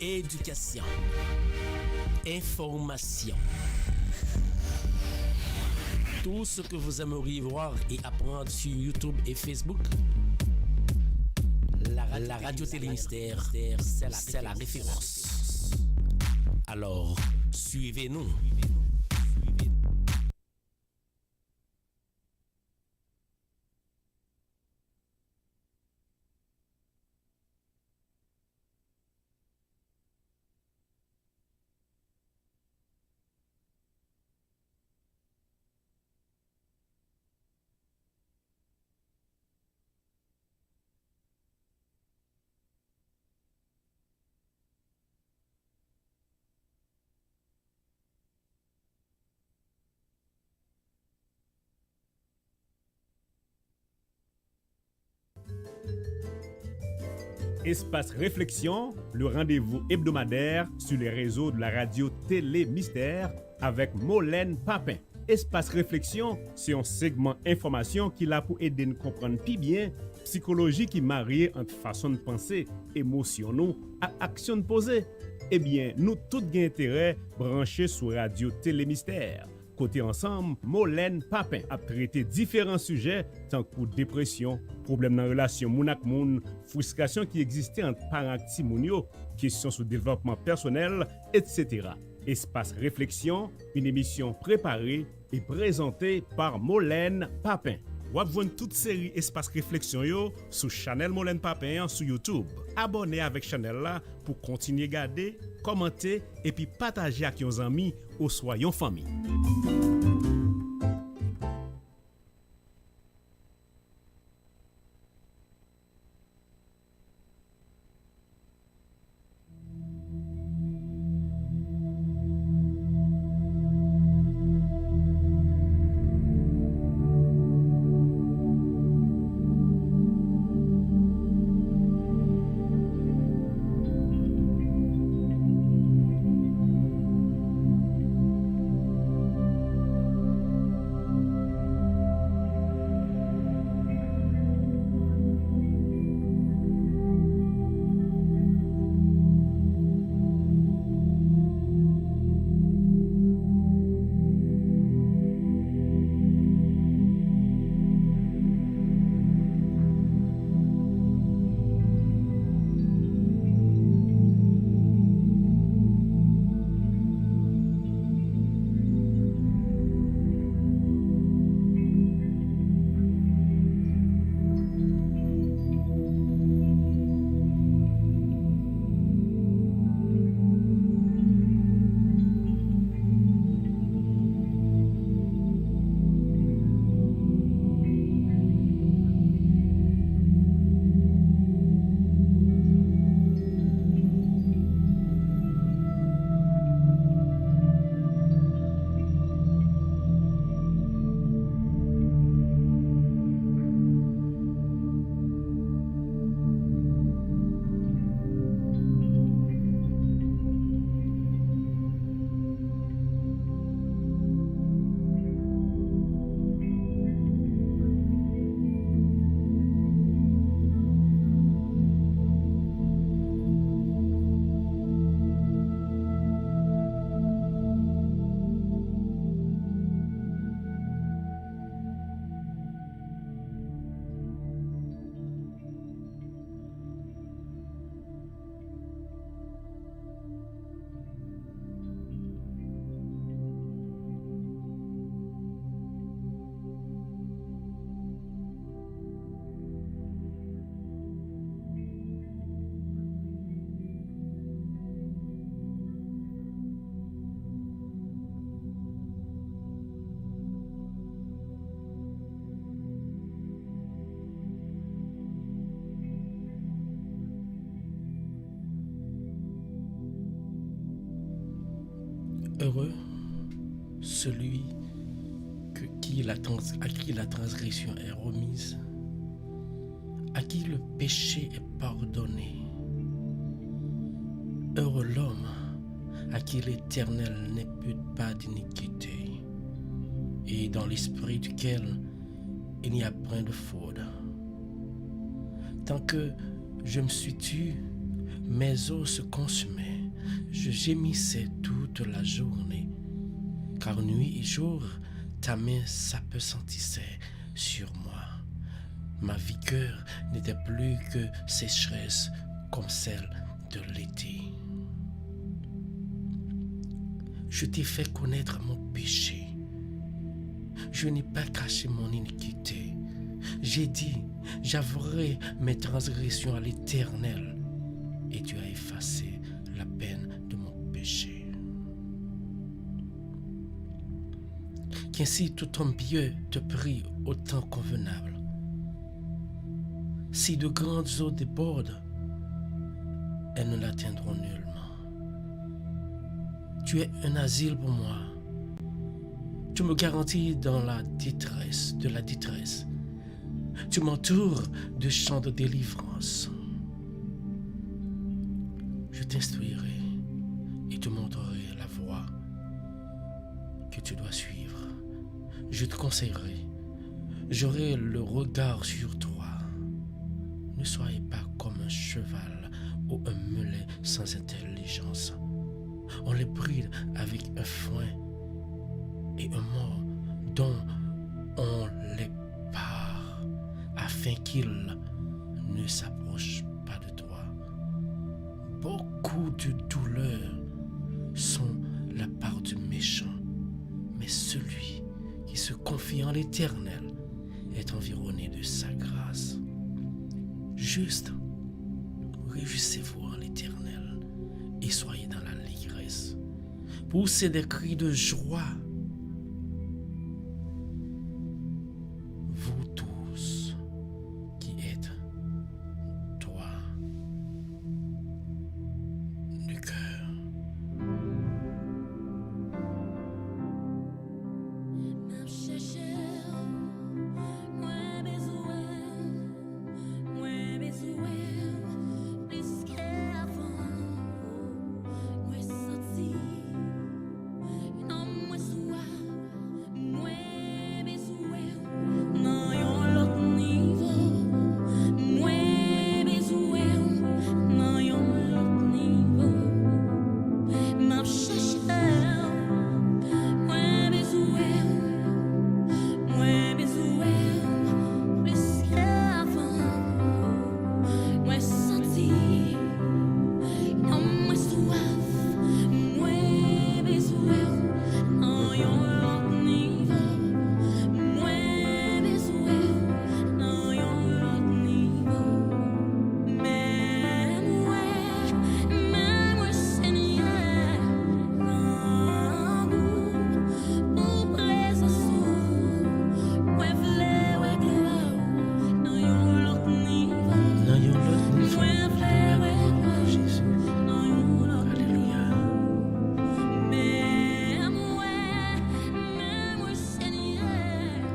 Éducation. Information. Tout ce que vous aimeriez voir et apprendre sur YouTube et Facebook. La radio Télémystère, c'est la référence. Alors, suivez-nous. Espace Réflexion, le rendez-vous hebdomadaire sur les réseaux de la radio Télémystère avec Molène Papin. Espace Réflexion, c'est un segment information qui l'a pour aider nous comprendre plus bien psychologie qui marie entre façon de penser, émotion nous à action de poser. Eh bien, nous tous gain intérêt branchés sur radio Télémystère. Côté ensemble, Molène Papin a traité différents sujets tant que dépression, problèmes dans la relation moun ak moun, frustration qui existait entre parents et moun, questions sur développement personnel, etc. Espace Réflexion, une émission préparée et présentée par Molène Papin. Vous avez toute série Espace Réflexion yo sur Channel Molène Papin sur YouTube. Abonnez avec Channel là pour continuer à regarder, commenter et puis partager avec vos amis ou soyons famille. Heureux celui à qui la transgression est remise, à qui le péché est pardonné. Heureux l'homme à qui l'Éternel n'impute pas d'iniquité et dans l'esprit duquel il n'y a point de fraude. Tant que je me suis tu, mes os se consumaient je gémissais toute la journée, car nuit et jour, ta main s'appesantissait sur moi. Ma vigueur n'était plus que sécheresse comme celle de l'été. Je t'ai fait connaître mon péché. Je n'ai pas caché mon iniquité. J'ai dit, j'avouerai mes transgressions à l'Éternel, et tu as effacé la peine de mon péché. Qu'ainsi tout homme pieux te prie au temps convenable. Si de grandes eaux débordent, elles ne l'atteindront nullement. Tu es un asile pour moi. Tu me garantis dans la détresse, de la détresse. Tu m'entoures de chants de délivrance. Je t'instruirai et te montrerai la voie que tu dois suivre. Je te conseillerai. J'aurai le regard sur toi. Ne soyez pas comme un cheval ou un mulet sans intelligence. On les bride avec un foin et un mort dont on les pare afin qu'ils ne s'approchent pas de toi. Beaucoup de douleurs sont la part du méchant, mais celui qui se confie en l'Éternel est environné de sa grâce. Juste, réjouissez-vous en l'Éternel et soyez dans l'allégresse. Poussez des cris de joie, vous tous qui êtes droits du cœur.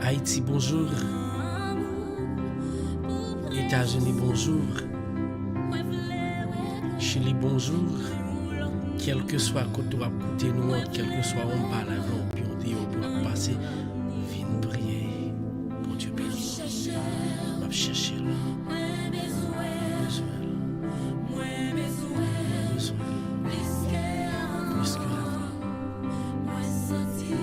Haïti, bonjour. États-Unis, bonjour. Chili, bonjour. Quel que soit côté ou à côté nous, quel que soit on parle avant, puis on dit, on peut passer, viens prier pour Dieu béni. On va chercher là. Plus que avant. Ressenti.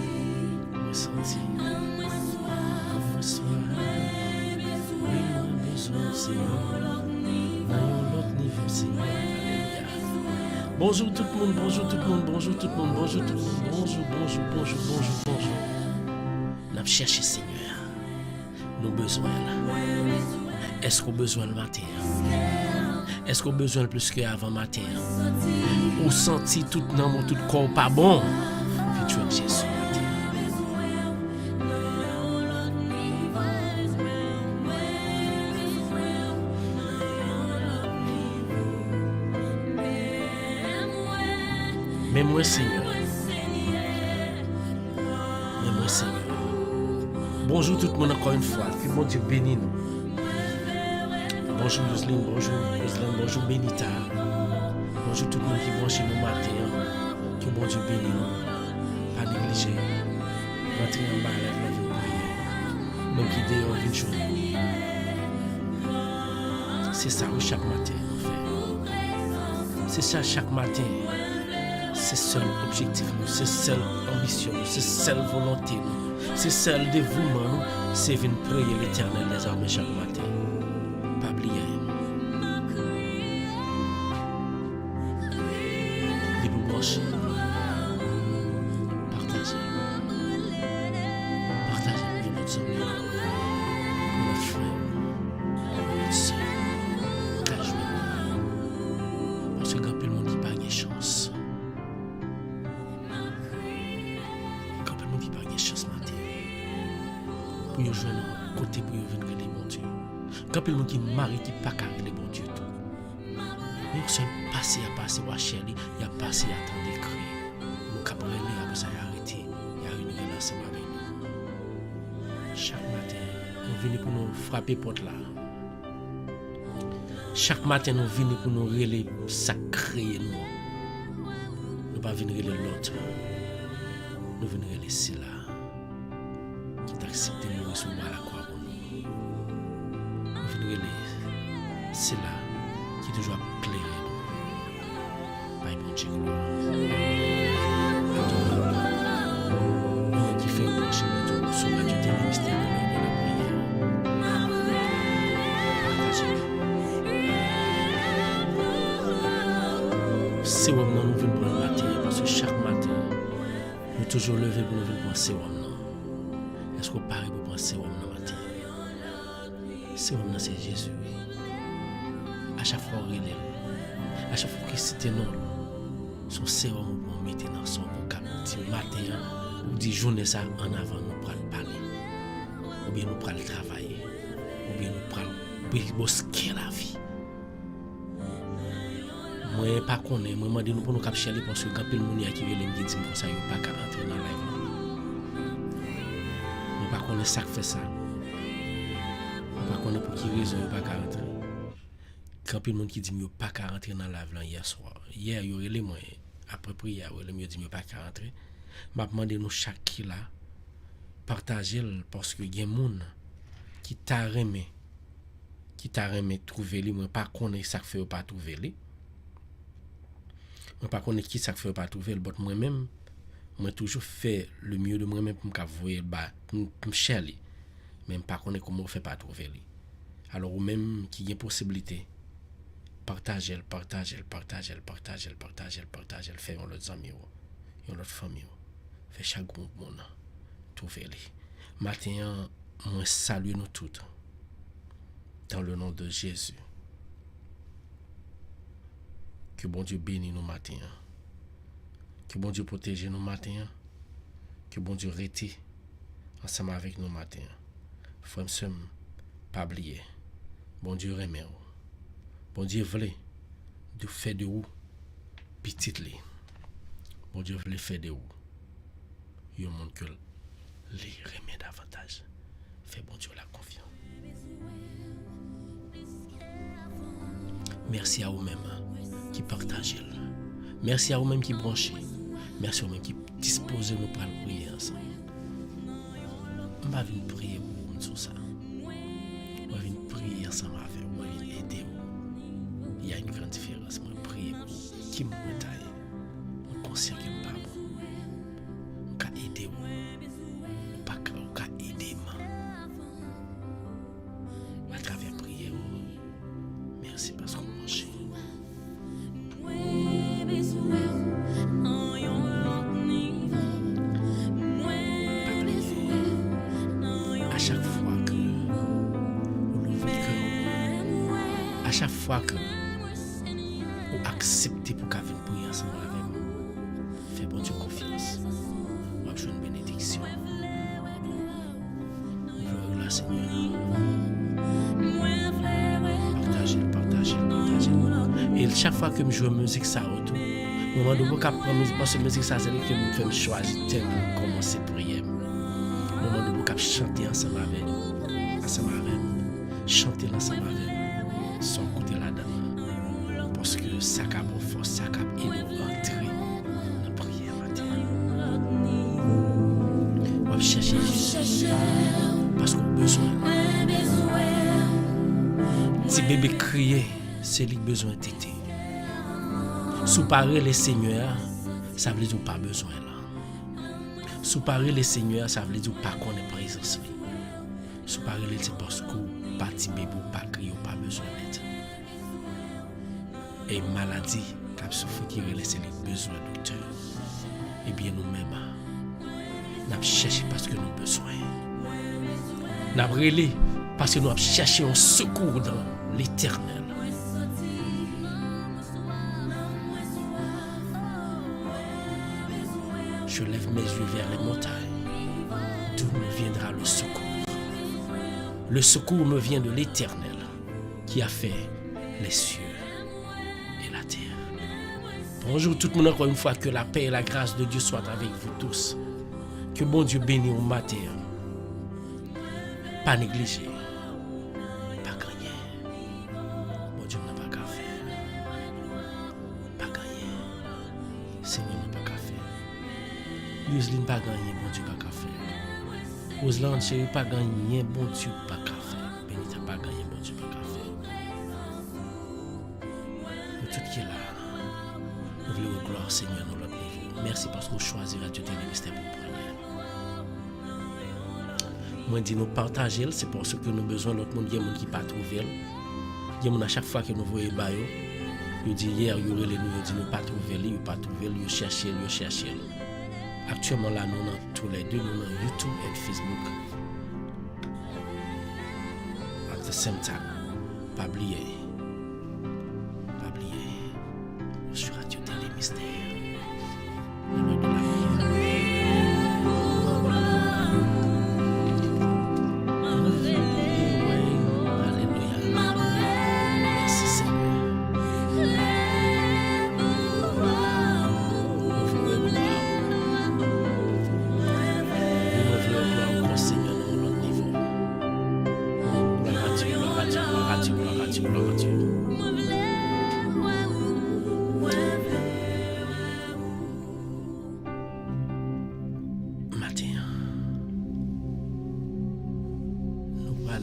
Bonjour tout le monde, bonjour tout le monde, bonjour tout le monde, bonjour tout le monde, bonjour. Nous cherchons Seigneur. Nous besoin là. Est-ce qu'on a besoin le matin? Est-ce qu'on a besoin plus qu'avant matin? Ou senti tout nom, tout corps pas bon? Fais-tu avec Jésus. Mais moi Seigneur. Bonjour tout le monde encore une fois. Que mon Dieu bénisse nous. Bonjour Muslim, bonjour Benita. Bonjour tout le monde qui branche nous matin. Que mon Dieu bénisse nous. Pas négliger. Rentrer en bas avec la vie prière. Même qui dehors une journée. C'est ça chaque matin on fait. C'est ça chaque matin. c'est seul objectif, c'est seule ambition, c'est seule volonté, c'est seul dévouement, c'est venir prier l'Éternel des armées chaque matin. Pas oublier. Des vous brancher. Partagez. Partagez avec notre ami, notre frère, notre soeur. Parce que quand le monde dit pas de chance. Quand le monde dit pas de chance matin. Pour y jouer un côté pour y venir les bons Dieu. Quand le monde qui marie qui pas carré les bons Dieu tout. Mais on seul passé à passer à Chélie, il a passé à attendre d'écrire. Nous cabrelé après ça il a arrêté, il a réuni ensemble avec nous. Chaque matin, nous venons pour nous frapper porte là. Chaque matin, nous venons pour nous relayer sacré nous. Nous pas venir relayer l'autre. Nous venons relayer cela qui t'accepte de mourir sur la croix pour nous. Nous venons relayer cela qui toujours éclairé nous. Par bon Dieu gloire. Nous qui fait un branchement sur la Dieu Télé Mystère de la prière. Partagez. C'est où nous venons prendre matin, parce que chaque matin, nous toujours lever pour nous venir prendre sérum. Est-ce qu'on paraît pour prendre sérum le matin? Sérum, c'est Jésus. À chaque fois, on relève. À chaque fois qu'il cite non, son sérum, on met dans son cap. Du matin, ou du journée, ça en avant, nous prenons parler. Ou bien nous prenons travailler. Ou bien nous prenons bosquer la vie. Moi pas connais moi demande nous pour nous cap chercher parce que quand pile moun qui veut me dire comme ça yo pas qu'à rentrer dans la vie. Moi pas connais ça fait ça. Moi pas connais pour qui raison yo pas qu'à rentrer. Quand pile moun qui dit yo pas qu'à rentrer dans la vie hier soir. Hier yo relé moi après prière yo me dit yo pas qu'à rentrer. M'a demandé nous chaque qui là partager parce que gen moun qui t'a remet trouver lui moi pas connais ça fait pas trouver lui. Moi pas connais qui ça fait pas trouver le bot moi-même moi toujours fait le mieux de moi-même pour me voir ba me chercher même pas connais comment faire pas trouver lui alors ou même qui a possibilité partager faire l'autre amis ou l'autre famille fait chaque groupe monde trouver lui matin moi salue nous tous dans le nom de Jésus. Que bon Dieu bénisse nous matin. Que bon Dieu protège nous matin. Que bon Dieu rete ensemble avec nous matin. Frère, pas oublier. Bon Dieu remet. Bon Dieu voulait de faire de vous petite li. Bon Dieu voulait faire de vous. Yo monde que les remet davantage. Fais bon Dieu la confiance. Merci à vous-même qui partagez. Merci à vous-même qui branchez. Merci à vous-même qui disposez nous pour prier ensemble. Je vais venir prier pour vous sur ça. Je vais venir prier ensemble avec vous. Je vais venir aider vous. Il y a une grande différence. Je vais prier pour vous. Qui me taille. Je conscient que je ne pas bon. Je vais aider vous. Je vais aider moi. À travers prier vous. Merci parce que vous branchez. À chaque fois que vous acceptez pour qu'elle vienne prier ensemble avec vous, faites bon Dieu confiance. Vous avez une bénédiction. Gloire à Seigneur. Partagez. Et chaque fois que je joue musique, ça retourne. Au moment où je prends cette musique, ça c'est que je me fais choisir pour commencer à prier. Au moment où je chanter ensemble avec vous. Chanter ensemble avec vous. Son côté là-dedans. Parce que ça cap force, ça cap et nous entrer dans la prière matin. On va chercher Jésus. Parce qu'on a besoin. Si bébé crier, c'est lui besoin de tété. Sous parler les seigneurs, ça veut dire pas besoin là. Sous parler les seigneurs, ça veut dire pas qu'on est présence. Sous parler c'est parce que pas ti bébé pas crier pas besoin d'aide. Et maladie qui souffre qui laisse les besoins docteur. Et bien nous-mêmes n'a cherché parce que nous avons besoin. N'a relé parce que nous avons cherché un secours dans l'Éternel. Je lève mes yeux vers les montagnes, d'où me viendra le secours. Le secours me vient de l'Éternel, qui a fait les cieux et la terre. Bonjour tout le monde, encore une fois, que la paix et la grâce de Dieu soient avec vous tous. Que bon Dieu bénisse au matin. Pas négliger, pas gagner. Bon Dieu n'a pas qu'à faire. Pas gagner. Seigneur n'a pas qu'à faire. Yuslin pas gagner, bon Dieu pas qu'à faire. Oslan chéri pas gagner, bon Dieu pas qu'à faire. Benita pas gagner, bon Dieu pas qu'à faire. Nous tout qui est là, nous voulons gloire Seigneur dans notre niveau. Merci parce que vous choisissez Radio Télé Mystère pour prière. Moi dis nous partager, c'est parce que nous besoin l'autre monde, il y a des gens qui pas trouver. Il y a des gens à chaque fois que nous voyons bayo, ils disent hier il y aurait les nous dit nous pas trouver, ils pas trouver, ils chercher. Actuellement là nous dans tous les deux, nous dans YouTube et Facebook. At the same time, pas oublier sur Radio Télé Mystère.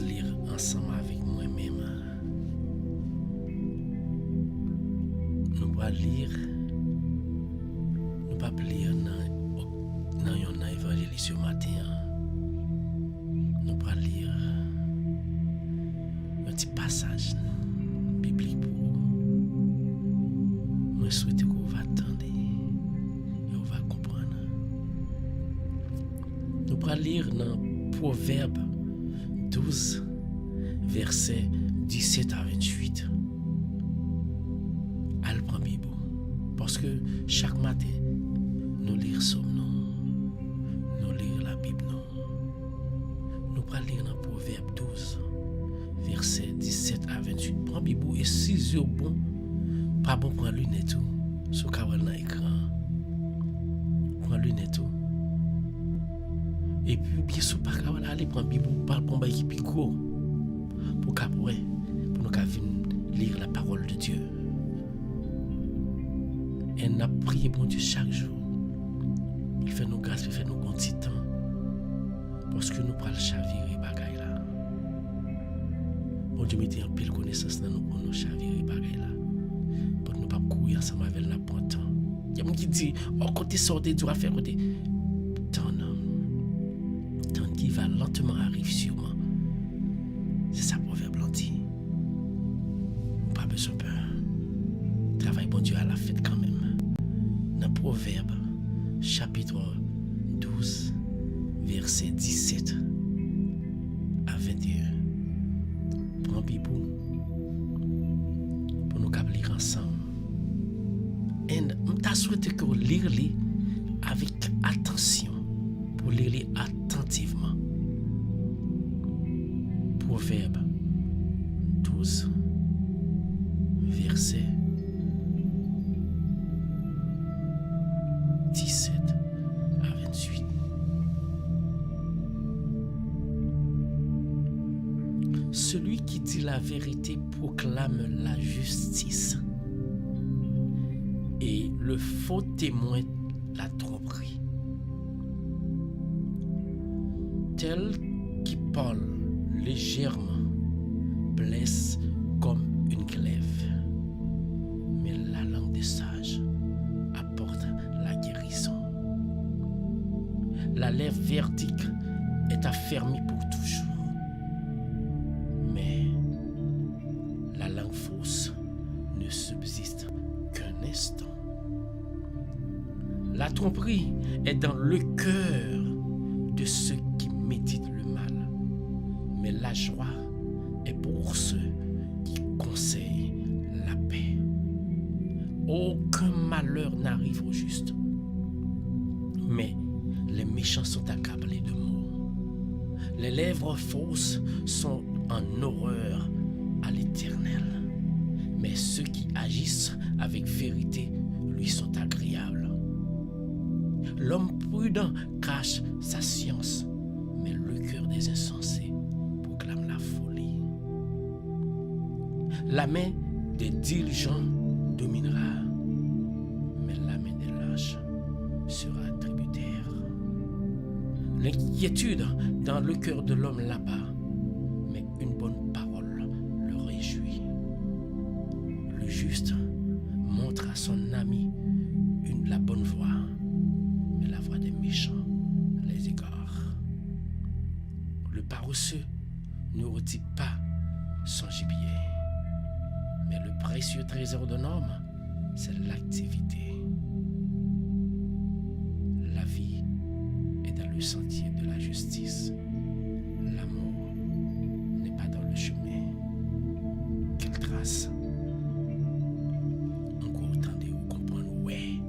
Lire ensemble avec moi-même. Nous pas lire, nous pas lire dans un évangile ce matin. Nous pas lire un petit passage biblique pour nous souhaiter qu'on va attendre et on va comprendre. Nous pas lire dans Proverbe 12, versets 17 à 28. Elle prend Bible. Parce que chaque matin, nous lisons Somme, nous lisons la Bible. Nous allons lire dans Proverbe 12, versets 17 à 28. Prends Bible et 6 yeux bon, pas bon prendre lunette sur le dans l'écran. Prends lunette. Et puis, bien sûr, pas qu'à aller prendre Bible pour prendre qui plus gros. Pour qu'après, pour nous venir lire la parole de Dieu. Et nous prions pour Dieu chaque jour. Il fait nos grâces, il fait nos bons petits temps. Parce que nous prenons chavirer bagaille là. Bon Dieu, mettez en pile connaissance dans nous pour nous chavirer bagaille là. Pour nous pas courir ensemble avec la pointe. Il y a des gens qui disent, oh, côté sortez, tu vas faire côté. Qui va lentement arriver sûrement. C'est ça Proverbe l'en dit. Pas besoin de peur. Travaille bon Dieu à la fête quand même. Dans Proverbe, chapitre 12, verset 17 à 21. Prends Bible pour nous lire ensemble. Et je souhaite que vous lire avec attention. Pour lire attentivement. Proverbe 12, verset 17 à 28. Celui qui dit la vérité proclame la justice, et le faux témoin la tromperie. Tel qui parle légèrement blesse comme une glaive, mais la langue des sages apporte la guérison. la lèvre verdict est affermie pour toujours. Mais la langue fausse ne subsiste qu'un instant. La tromperie est dans le cœur de ceux qui méditent le mal, mais la joie est pour ceux qui conseillent la paix. Aucun malheur n'arrive au juste, mais les méchants sont accablés de maux. Les lèvres fausses sont en horreur à l'Éternel, mais ceux qui agissent avec vérité lui sont agréables. L'homme prudent cache sa science, mais le cœur des insensés proclame la folie. La main des diligents dominera, mais la main des lâches sera tributaire. L'inquiétude dans le cœur de l'homme là-bas, mais une bonne parole le réjouit. Le juste montre à son ami la bonne voie, mais la voie des méchants les égare. Le paresseux ne retire pas son gibier, mais le précieux trésor d'un homme, c'est l'activité. La vie est dans le sentier de la justice. L'amour n'est pas dans le chemin qu'elle trace. Encore attendez ou comprendre ouais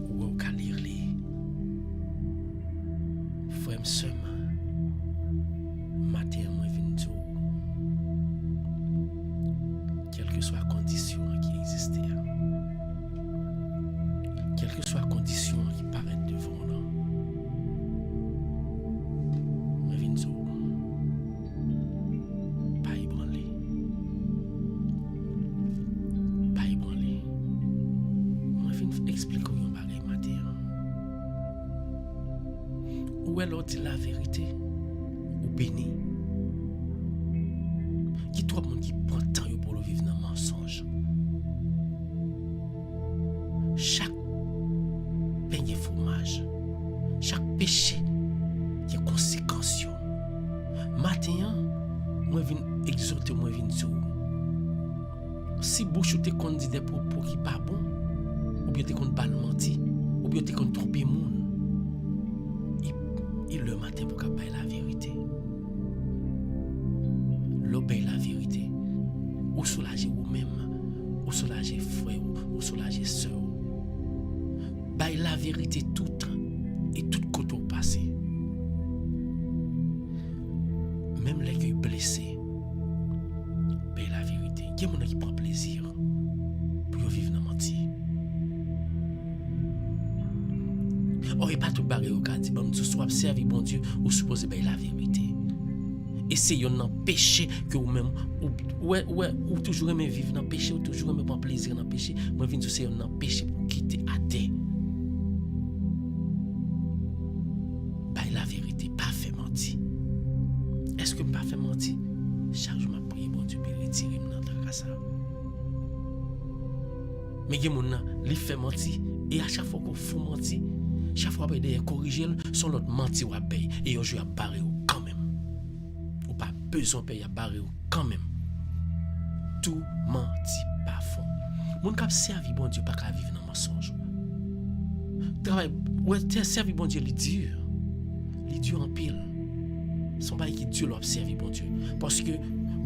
ou au cas lire les frère seul matin moi vinn quelle que soit la condition qui existait, quelle que soit la condition qui paraît devant nous, moi vinn pas ébranlé, moi vinn expliquer un bagage matin. Où est l'autre dit la vérité ou béni? Qui trop monde qui prend temps pour le vivre dans le mensonge. Chaque pain est fromage, chaque péché a conséquences. Matin, moi viens exhorter, moi viens dire, si bouche te kon dit des propos qui pas bon, ou bien te kon bal menti, ou bien te kon tromper moun, il le matin pour qu'il paye la vérité. L'obéir la vérité, ou soulager vous-même, ou soulager frère, ou soulager sœur. Baille la vérité tout temps et tout côté au passé. Même les qui sont blessés, baille la vérité. Il y a des gens qui prennent plaisir pour vivre dans le mentir. Or, il n'y a pas tout barré au cas dit, bon, tu sois servi, bon Dieu, ou supposé baille la vérité. Essayons d'empêcher que vous-même, ou toujours aimer vivre dans le péché, ou toujours aimer prendre plaisir dans le péché. Moi, je viens d'essayer d'empêcher pour quitter à terre. Baille la vérité, pas fait mentir. Est-ce que je pas fait mentir? Chaque jour, je prie, bon Dieu, pour retirer dans le ça. Mais il y a des gens qui fait mentir, et à chaque fois qu'on fait mentir, chaque fois qu'on doit corriger, son autre mentir ou payer, et on joue à barrer quand même. Ou pas besoin de payer à barrer quand même. Tout menti pas fond. Mon cap servi bon Dieu pas qu'à vivre dans mensonge. Travail ouais t'es servi bon Dieu li dur en pile. Son bail qui Dieu l'observe bon Dieu parce que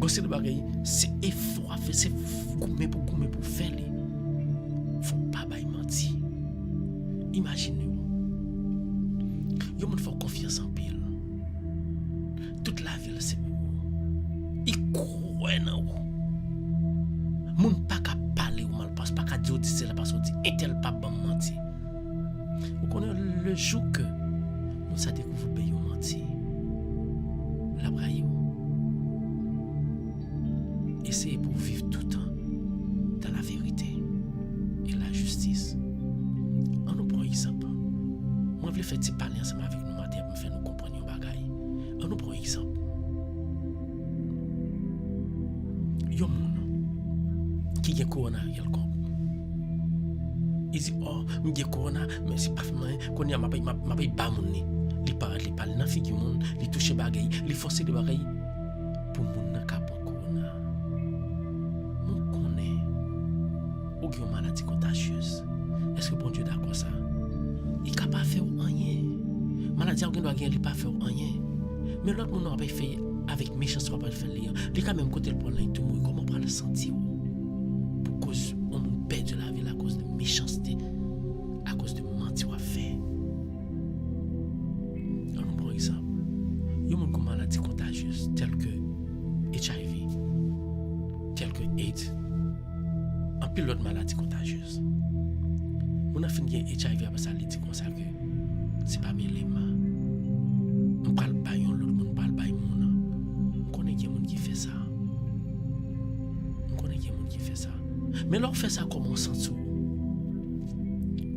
gosser de bagaille c'est effort à faire, c'est gourmet pour faire les. Faut pas bail mentir. Imaginez-vous. Yo moun faut confiance en pile. Toute la ville c'est pour vous. Il croit dans vous. Moun pas qu'à parler ou mal passe, pas qu'à dire c'est la parce qu'on dit et tel pas bon mentir. Vous connaissez le jour que nous ça découvre pays ou mentir. La braille. Essayez pour vivre tout le temps dans la vérité et la justice. On nous prend exemple. Moi je veux faire petit parler ensemble avec nous matin pour faire nous comprendre un bagaille. On nous prend exemple. Yo moun qui est corona quelconque. Il dit oh, m'gé corona, mais c'est pas vraiment qu'on y a m'a ba moun ni. Li parle nan figure moun, li touche bagay, li forcer de bagay pour moun nan ka pon corona. Moun connaît ou gen maladie contagieuse. Est-ce que bon Dieu d'accord ça? Il capable faire rien. Maladie ou gen doit gen li pas faire rien. Mais l'autre moun n'a fait avec méchanceté pas faire lien. Li quand même côté le prendre tout moun comment prendre le sentir pour cause on perd de la vie à cause de méchanceté, à cause de mentir ou fait. Un bon exemple. Il y a une maladie contagieuse telle que HIV, telle que AIDS, un pilote de maladie contagieuse. On a fini HIV après ça, il dit comme ça que c'est pas mes léma. On parle pas yon l'autre monde parle pas moun. On connaît qu'il y a monde qui fait ça. On connaît qu'il y a monde qui fait ça. Mais là on fait ça comme on sent tout.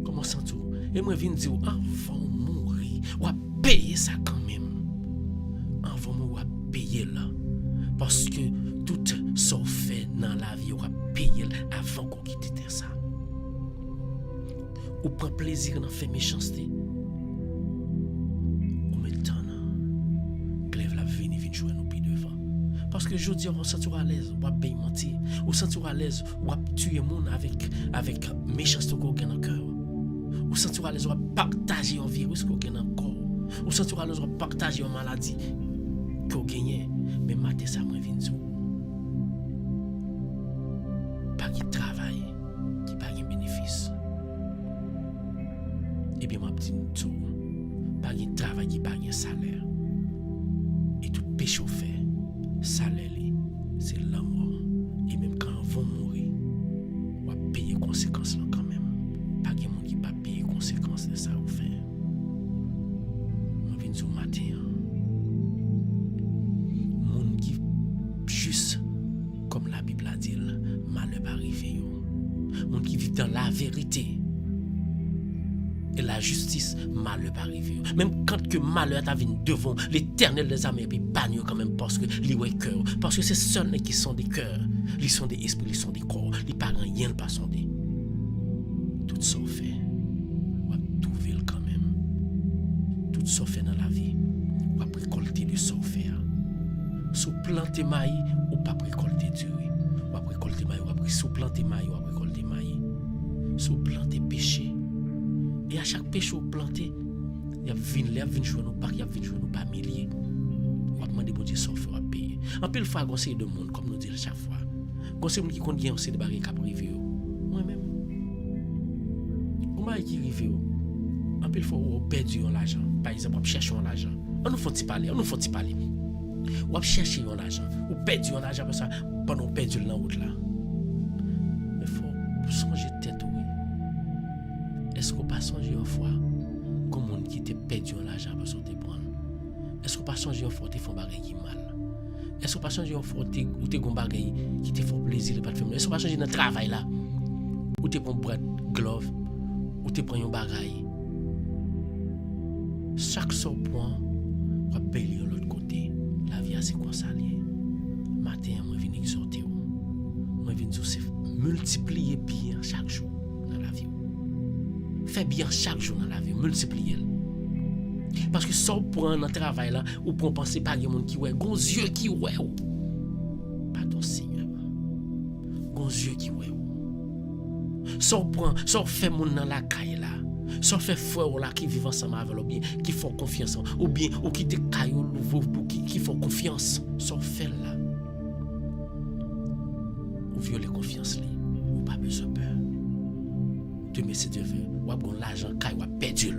Comme on sent tout. Et moi viens dire avant mourir, on va payer ça quand même. Avant mourir, on va payer là. Parce que tout ce qu'on fait dans la vie, on va payer avant qu'on quitte ça. Ou prend plaisir dans faire méchanceté. Ou maintenant, clève la vie vient jouer nous pieds devant. Parce que je dis, on se sent à l'aise, on va payer mentir. On se sent à l'aise, on va tuer le monde avec méchanceté qu'on a dans le cœur. On se sent à l'aise, on va partager un virus qu'on a dans le corps. On se sent à l'aise, on va partager une maladie qu'on gagne. Mais matin, ça me vient dire. Pas qui travaille, qui pas de bénéfice. Et bien, je dis tout, pas de travail qui pas de salaire. Et tout péché au fait, salaire, c'est la mort. Et même quand on va mourir, on va payer les conséquences là quand même. Pas de monde qui va payer les conséquences de ça au fait. Je viens du matin. Monde qui, juste comme la Bible a dit, malheur va arriver. Monde qui vit dans la vérité. Et la justice, malheur va arriver. Même quand que malheur t'a venu devant l'Éternel des armées, puis bagne quand même parce que li ouais cœur, parce que c'est seuls qui sont des cœurs, ils sont des esprits, ils sont des corps, ils pas rien pas sont des. Tout ça fait, on va trouver quand même. Tout ça fait dans la vie, on va récolter de ça fait. Sous planter maïs ou pas récolter du riz, on va récolter maïs, on va sous planter maïs, on va récolter maïs. Sous planter péché. Et à chaque péché planté, il y a vinn jouer nous pas, il y a vinn jouer nous pas milliers. On va demander bon Dieu ça fera payer. En pile fois conseil de monde comme nous dit chaque fois. Conseil qui compte bien aussi de barrer cap river. Moi même. Comment qui river? En pile fois on perdu l'argent. Par exemple, on cherche l'argent. On nous faut-il parler, On chercher l'argent, ou perdu l'argent parce ça pendant perdu dans route là. Mais faut songer tête oui. Est-ce qu'on pas songer une fois comme on qui te perdu l'argent parce que te prendre? Est-ce qu'on pas songer une fois te font bagay qui mal? Est-ce qu'on pas songer une fois ou te gon bagay qui te font plaisir pas te faire? Est-ce qu'on pas songer dans travail là? Ou te prend bras glove ou te prend un bagay? Chaque son point va payer de l'autre côté. La vie c'est quoi ça lié? Matin moi viens exhorter vous. Moi viens dire multiplier bien chaque jour dans la vie. Fais bien chaque jour dans la vie, multiplier. Parce que sans prendre un travail là, ou pour penser pas des monde qui ouais, gon yeux qui ouais. Pardon Seigneur. Gon yeux qui ouais. Sans prendre, sans faire mon dans la caille là. Sans faire frère là qui vivent ensemble avec ou bien qui font confiance ou bien ou qui te caillou nouveau qui font confiance, sans faire là. Ou violer confiance là, ou pas besoin peur. Demain si Dieu veut, ou a bon l'argent caille ou a perdu.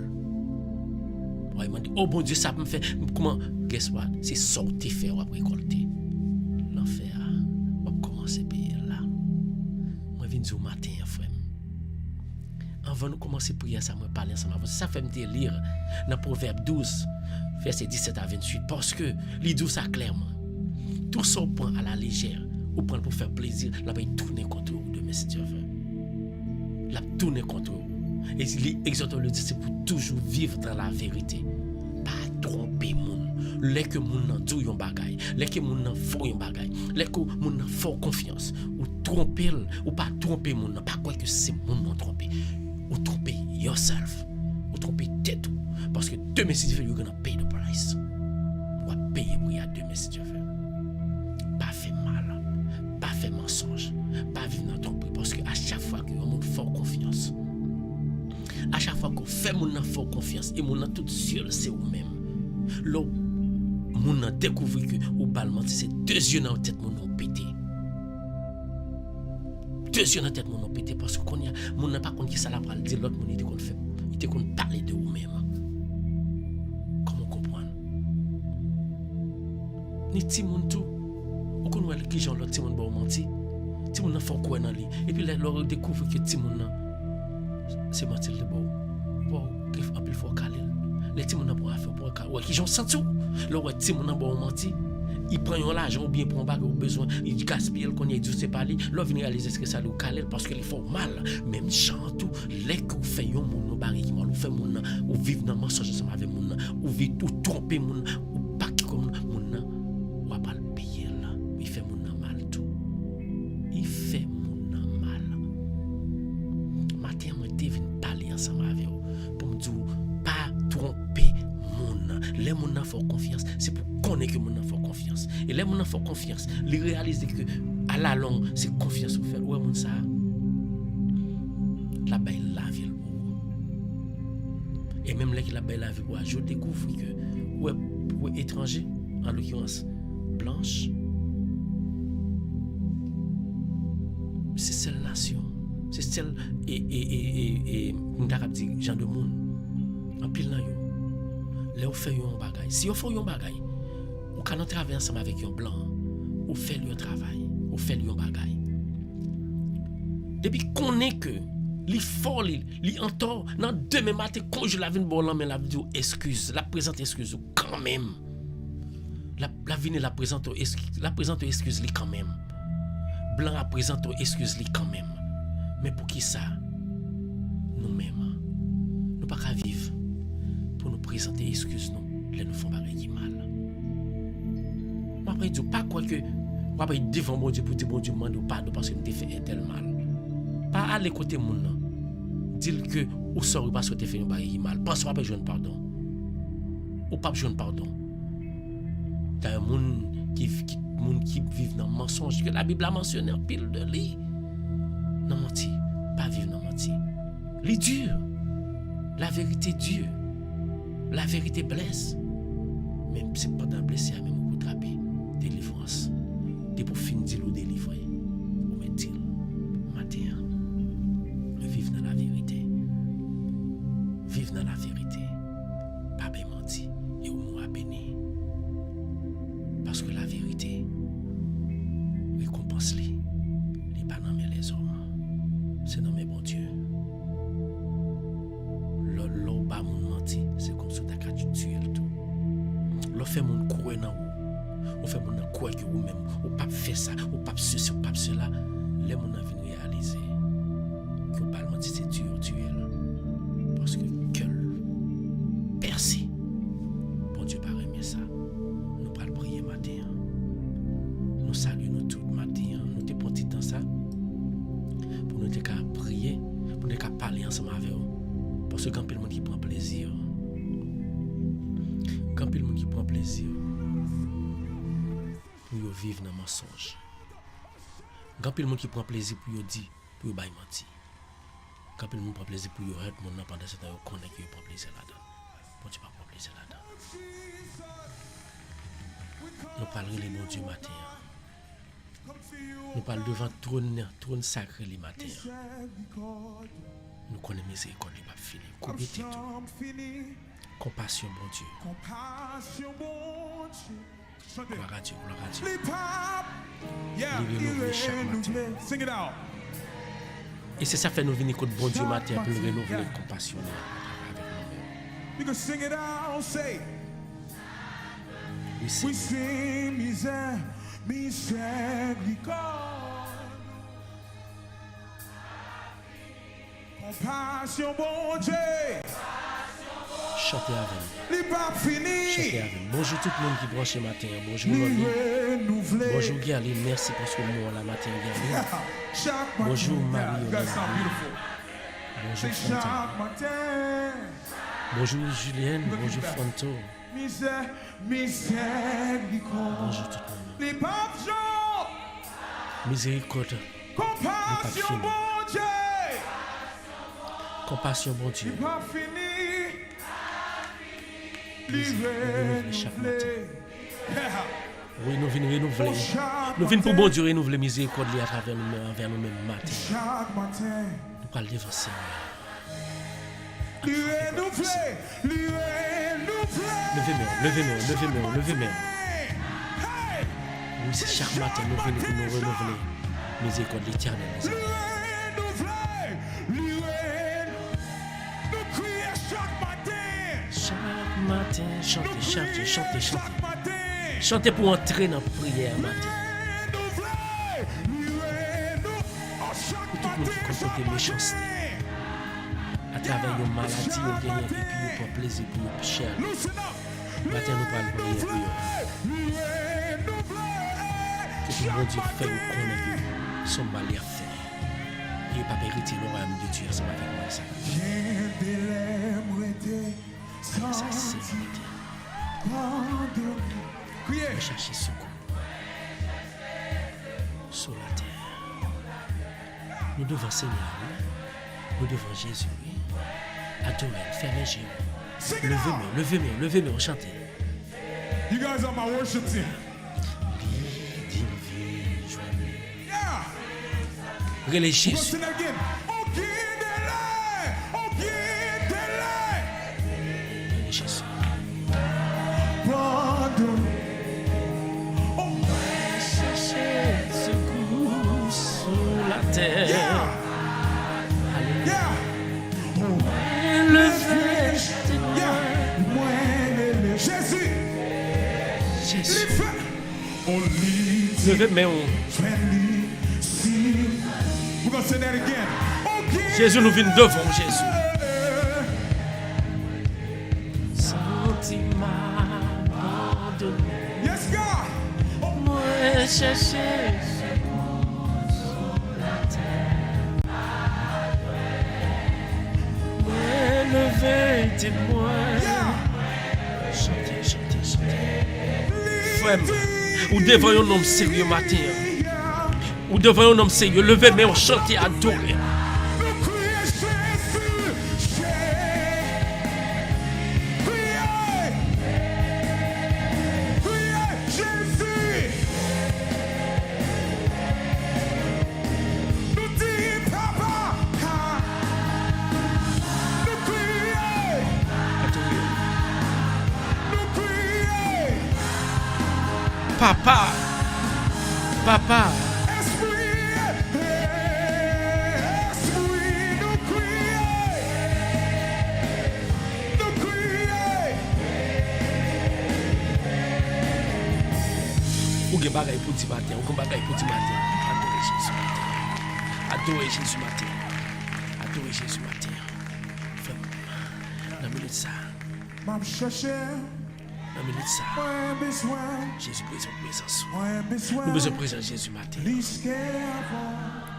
Ou il m'a dit oh bon Dieu ça me fait comment guess what? C'est sortir faire ou récolter. L'enfer, ou commencer payer là. Moi viens du matin frère. Avant de commencer à prier, ça me parle ensemble. Ça fait me lire dans Proverbe 12, verset 17 à 28, parce que il dit ça clairement. Tout ça on prend à la légère, on prend pour faire plaisir, là va tourner contre vous demain si Dieu veut. Là tourner contre vous. Et il exhorte le disciple pour toujours vivre dans la vérité, pas tromper moun. Les que moun nan dou yon bagay, les que moun nan fò yon bagay, les que moun nan fò confiance, ou tromper ou pas tromper moun, pas quoi que c'est moun nan tromper. ou tromper yourself, ou tromper tête. Parce que demain, si Dieu veut, you're gonna pay the price. Ou à payer pour y aller demain, si Dieu veut. Pas fait mal, pas fait mensonge, pas vivre dans tromperie. Parce que à chaque fois que on fort confiance, à chaque fois qu'on fait mon fort confiance, et mon tout seul, c'est vous-même. Là, mon a découvert que au bal menti, c'est 2 yeux dans la tête, mon ont pété. 2 yeux dans la tête, mon ont pété. Parce que mon n'a pas compris que ça l'a pral dire l'autre, mon était qu'on fait. Il était qu'on parler de vous-même. Comment comprendre? Ni ti moun tout. Ou qu'on voit qui gens l'autre ti moun ba menti. Ti moun n'a fait quoi dans lui. Et puis là, on découvre que ti moun c'est Mathilde bon. Bon, en plus faut caler. Les ti moun n'a pas faire pour caler. Ouais, qui j'en sens tout. Là ouais ti moun n'a pas menti. Il prend l'argent ou bien pour un bagage au besoin, il gaspille le qu'on y dit c'est pas lui. Là vient réaliser ce que ça lui caler parce qu'il faut mal. Même chant tout, les que vous faites un monde barré qui mal, vous fait monde ou vivre dans mensonge ensemble avec monde, ou vivre ou tromper monde, ou pas comme monde, ou pas le payer là. Il fait monde mal tout. Il fait monde mal. Matin moi devine parler ensemble avec vous pour me dire pas tromper monde. Les monde faut confiance, c'est pour connaître que monde faut confiance. Et les monde faut confiance, ils réalisent que à la longue, c'est confiance au fait. Ouais monde ça. La baille la vie et même là que la baille la vie je découvre que ouais étranger en l'occurrence blanche c'est celle nation, c'est celle et on t'a dit gens de monde en pile là yo. Là on fait un bagage. Si on fait un bagage, on quand on travaille ensemble avec un blanc, on fait lui un travail, on fait lui un bagage. Depuis qu'on est que li fort li entend dans demain matin quand je la vienne bon mais la vidéo excuse, la présente excuse quand même. La vienne la présente excuse li quand même. Blanc la présente excuse li quand même. Mais pour qui ça? Nous-mêmes nous pas qu'à vivre pour nous présenter excuse nous, les nous font bagaille mal. Après Dieu pas quoi que après devant bon Dieu pour dire bon Dieu demande pardon parce que nous t'ai fait un tel mal. Pas aller côté moun nan. Dire que ou sort parce que t'ai fait un bagaille mal. Pense pas besoin pardon. Ou pas besoin pardon. T'as un monde qui vivent dans mensonge que la Bible a mentionné en pile de lui. Non menti, pas vivre dans menti. Li dur. La vérité dure. La vérité blesse. Même c'est pas dans blesser même pour attraper délivrance. T'es pour finir de délivrer. Ou met-il matin. Vivre dans la vérité. Vivre dans la vérité. Pas bien menti et au moins béni. Parce que la vérité récompense les pas dans les hommes. C'est dans mes bons dieux. L'eau pas mon menti, c'est comme si tu as tué le tout. L'eau fait mon courir dans vous. On fait mon courir que vous-même. Ou pas faire ça, ou pas ceci, ou pas cela. Les gens viennent réaliser que vous parlez menti, c'est tuer. Parce que quel percé. Bon Dieu pas aimer ça. Nous pas le prier matin. Nous saluons nous tout matin. Nous te prends temps ça. Pour nous te prier, pour nous te parler ensemble avec vous. Parce que quand il y a monde qui prend plaisir. Quand il y a monde qui prend plaisir pour vivre dans le mensonge. Quand il y a monde qui prend plaisir pour dire, pour bailler mentir. Quand il y a monde qui prend plaisir pour hurt mon pendant ce temps, on connaît qu'il prend plaisir là-dedans. Bon Dieu pas prend plaisir là-dedans. Nous parlerons les bons Dieu matin. Nous parlons devant trône sacré les matins. Nous connaissons miséricorde, il n'est pas fini. Combien de temps? Compassion, bon Dieu. Gloire à Dieu, gloire à Dieu. Il rénove chaque matin. Et c'est ça fait nous venir contre bon Dieu matin pour nous renouveler compassion avec nous-mêmes. Sing it out, say. We sing miséricorde. Compassion, bon Dieu. Chantez avec nous. Chantez avec nous. Bonjour tout le monde qui branche ce matin. Bonjour Loli. Bonjour Guerli. Merci parce que nous, la matin, Guerli. Bonjour Marie. Bonjour Say Fanta. Jacques Martin. Bonjour Julienne. Bonjour Fanto. Miséricorde. Bonjour tout le monde. Les papes Jean. Miséricorde. Compassion, fini. bon Dieu. Compassion, bon Dieu. Pas fini. Renouveler chaque matin. Yeah. Oui, nous venons renouveler. Oh, Jacques Nous venons pour Martin. bon Dieu renouveler miséricorde à travers nous, envers nous-mêmes matin. Jacques Martin. Nous parlons devant Seigneur. Lui renouveler. Lui renouveler. Levez-moi. Hey. Oui, c'est chaque matin nous venons pour nous renouveler. Miséricorde l'éternel. Lui renouveler. Lui renouveler. Nous crions chaque matin. Chaque matin, chantez. Chaque matin. Chantez pour entrer dans la prière matin. Pour tout le monde qui comporte méchanceté. À travers une maladie, on gagne et puis on prend plaisir pour nous cher. Matin, nous parlons prière pour eux. Que tout le monde Dieu fait ou connaît que son mal est fait. Et pas mériter le royaume de Dieu ensemble avec moi. Ça, c'est vérité. Je cherche secours sur la terre. Nous devons Seigneur, nous devons Jésus. Adorer, fermez les yeux. Levez-moi, chantez. You guys are my worship team. Yeah. Relais We'll Jésus. sing that again. Oh, guide-les. Relais Jésus. Pardon. Oh, Cherchez secours sur la terre. yeah. Alléluia. Yeah. Levez, Yeah. Jésus. Jésus. Les frères. On lit. Levez-moi. We're gonna say that again. Oh, Jésus nous vient devant Jésus. Sentiment abandonné. Yes, God. Oh, Moi chercher secours sur la terre. Moi lever témoin. yeah. Chantez. Frère, ou devant un homme sérieux matin. Yeah. Ou devant un homme sérieux. Levez-moi, chantez, adorez. Nous crions Jésus. Criez Jésus. Nous disons Papa. Nous crions. Adorez. Nous crions. Papa. Esprit, nous crions. Nous crions. Ou gen bagay pour ti matin, ou gen bagay pour ti matin. Adorez Jésus matin. Adorez Jésus matin. Frère, dans minute ça, M'a cherché, dans minute ça, moins besoin, Jésus présence. moins besoin. Nous besoin présence Jésus matin. Risquer avant,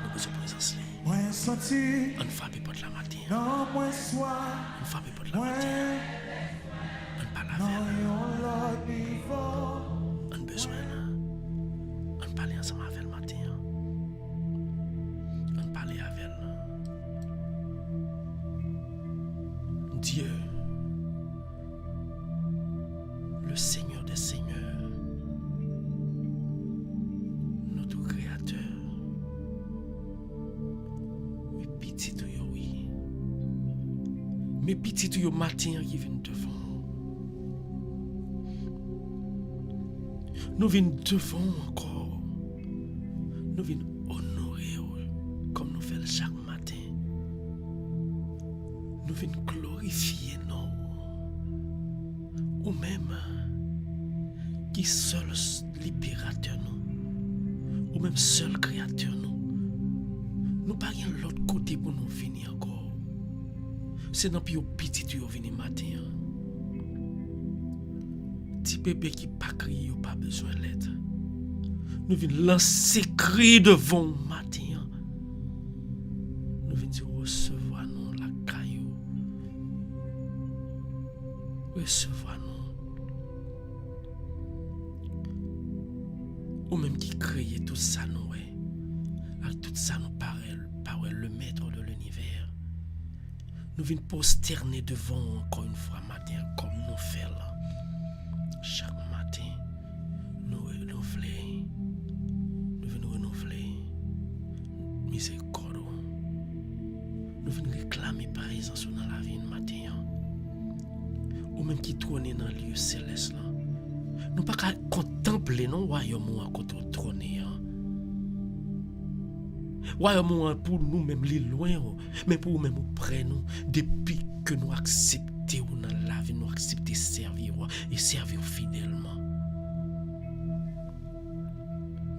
Nous besoin présence. moins senti, On frappe porte la matin. non moins soin, On frappe porte la moins matin. On parle non avec yon l'autre niveau. on besoin. On parle ensemble avec le matin. On parle avec elle. Dieu, le Seigneur des Seigneurs, notre Créateur. Oui, petit tout yo, oui. Mais petit tout yo matin qui vient devant. Nous venons devant encore. Nous venons honorer comme nous faisons chaque matin. Nous venons glorifier nous. Ou même qui seul libérateur nous. Ou même seul créateur nous. Nous pas rien l'autre côté pour nous venir encore. C'est dans plus petit tu venir matin. Petit bébé qui pas crié, pas besoin d'aide. Nous venons lancer cri devant matin. Nous venons recevoir nous Recevoir-nous. Ou même qui crée tout ça, nous, avec tout ça, nous paraît le maître de l'univers. Nous venons prosterner devant encore une fois matin, comme nous faisons là. Chaque matin, nous renouveler. Nous venons renouveler. Miséricorde. Nous venons réclamer présence dans la vie matin. Ou même qui trône dans le lieu céleste là. Nous pas qu'à contempler non royaume à côté trôner. Royaume pour nous même les loin, mais pour nous même près nous depuis que nous acceptons dans la vie, nous acceptons servir et servir fidèlement.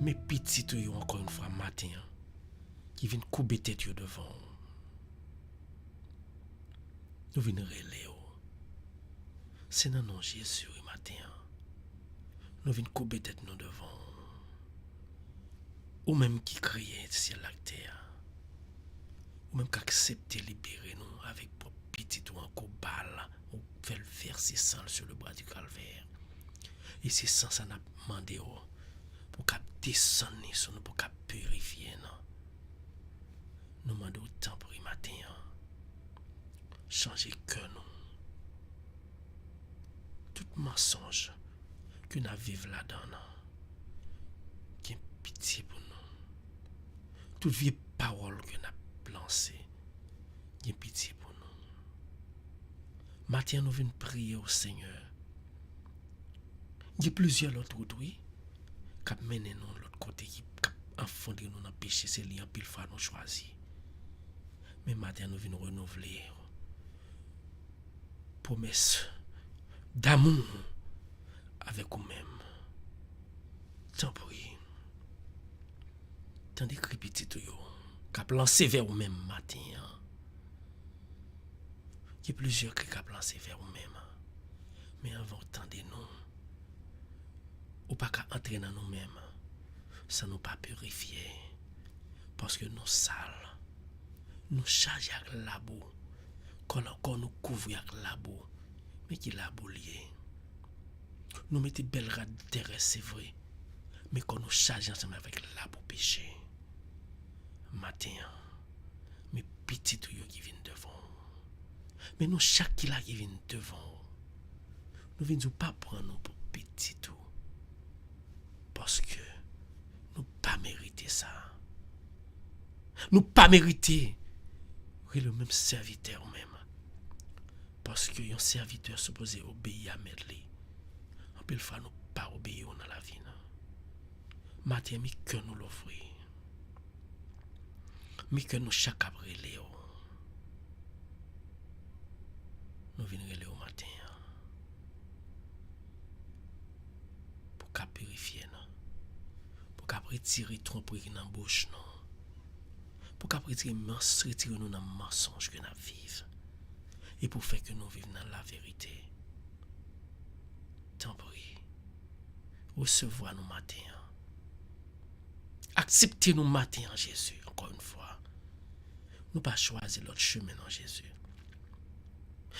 Mais petits encore une fois matin qui viennent couper tête devant. Nous venons relayer. C'est dans le nom de Jésus matin. Nous venons couper tête nous devant. Ou même qui criait sur la terre. Ou même qui accepter libérer nous avec pour petit ou encore balle. Ou faire verser sang sur le bras du calvaire. Et c'est sans ça n'a demandé pour qu'à descendre sur nous, pour qu'à purifier nous. Nous demandons autant pour y matin. Changer que nous. Tout mensonge que nous vivons là-dedans, qui est pitié pour nous. Toute vieille parole que nous avons lancée, qui est pitié pour nous. Maintenant, nous venons prier au Seigneur. Il y a plusieurs autres routes, oui, qui mènent nous de l'autre côté, qui enfondent nous dans le péché, c'est lié en pile fois nous choisir. Mais maintenant, nous venons renouveler promesse d'amour avec vous-même. Tant pis. Tant d'écrit petit tout yo, qui lancé vers vous-même matin. Il y a plusieurs qui ont lancé vers vous-même. Mais avant, tendez-nous. Ou pas qu'à entrer dans nous-mêmes, sans nous pas purifier. Parce que nous sales, nous chargeons avec la boue, qu'on encore nous couvre avec la boue, mais qui la boue liée. Nous mettons belle rade terrestre, c'est vrai, mais qu'on nous charge ensemble avec la boue péché. Matin, mais petit tout qui viennent devant. Mais nous, chaque qui là qui vient devant, nous ne venons pas prendre pour petit tout. Parce que nous pas mérité ça. Nous pas mérité le même serviteur même. Parce que un serviteur supposé obéir à Medley. En pile fois nous pas obéir dans la vie. Matin, mais que nous l'offrir. Mais que nous chaque après Léo. Nous venons au matin. Pour qu'à purifier nous. Pour qu'à retirer tromperie dans la bouche nous. Pour qu'à retirer nous dans le mensonge que nous vivons. Et pour faire que nous vivions dans la vérité. Tant pis. Recevoir nous matin. Acceptez nous matin en Jésus, encore une fois. Nous pas choisir l'autre chemin en Jésus.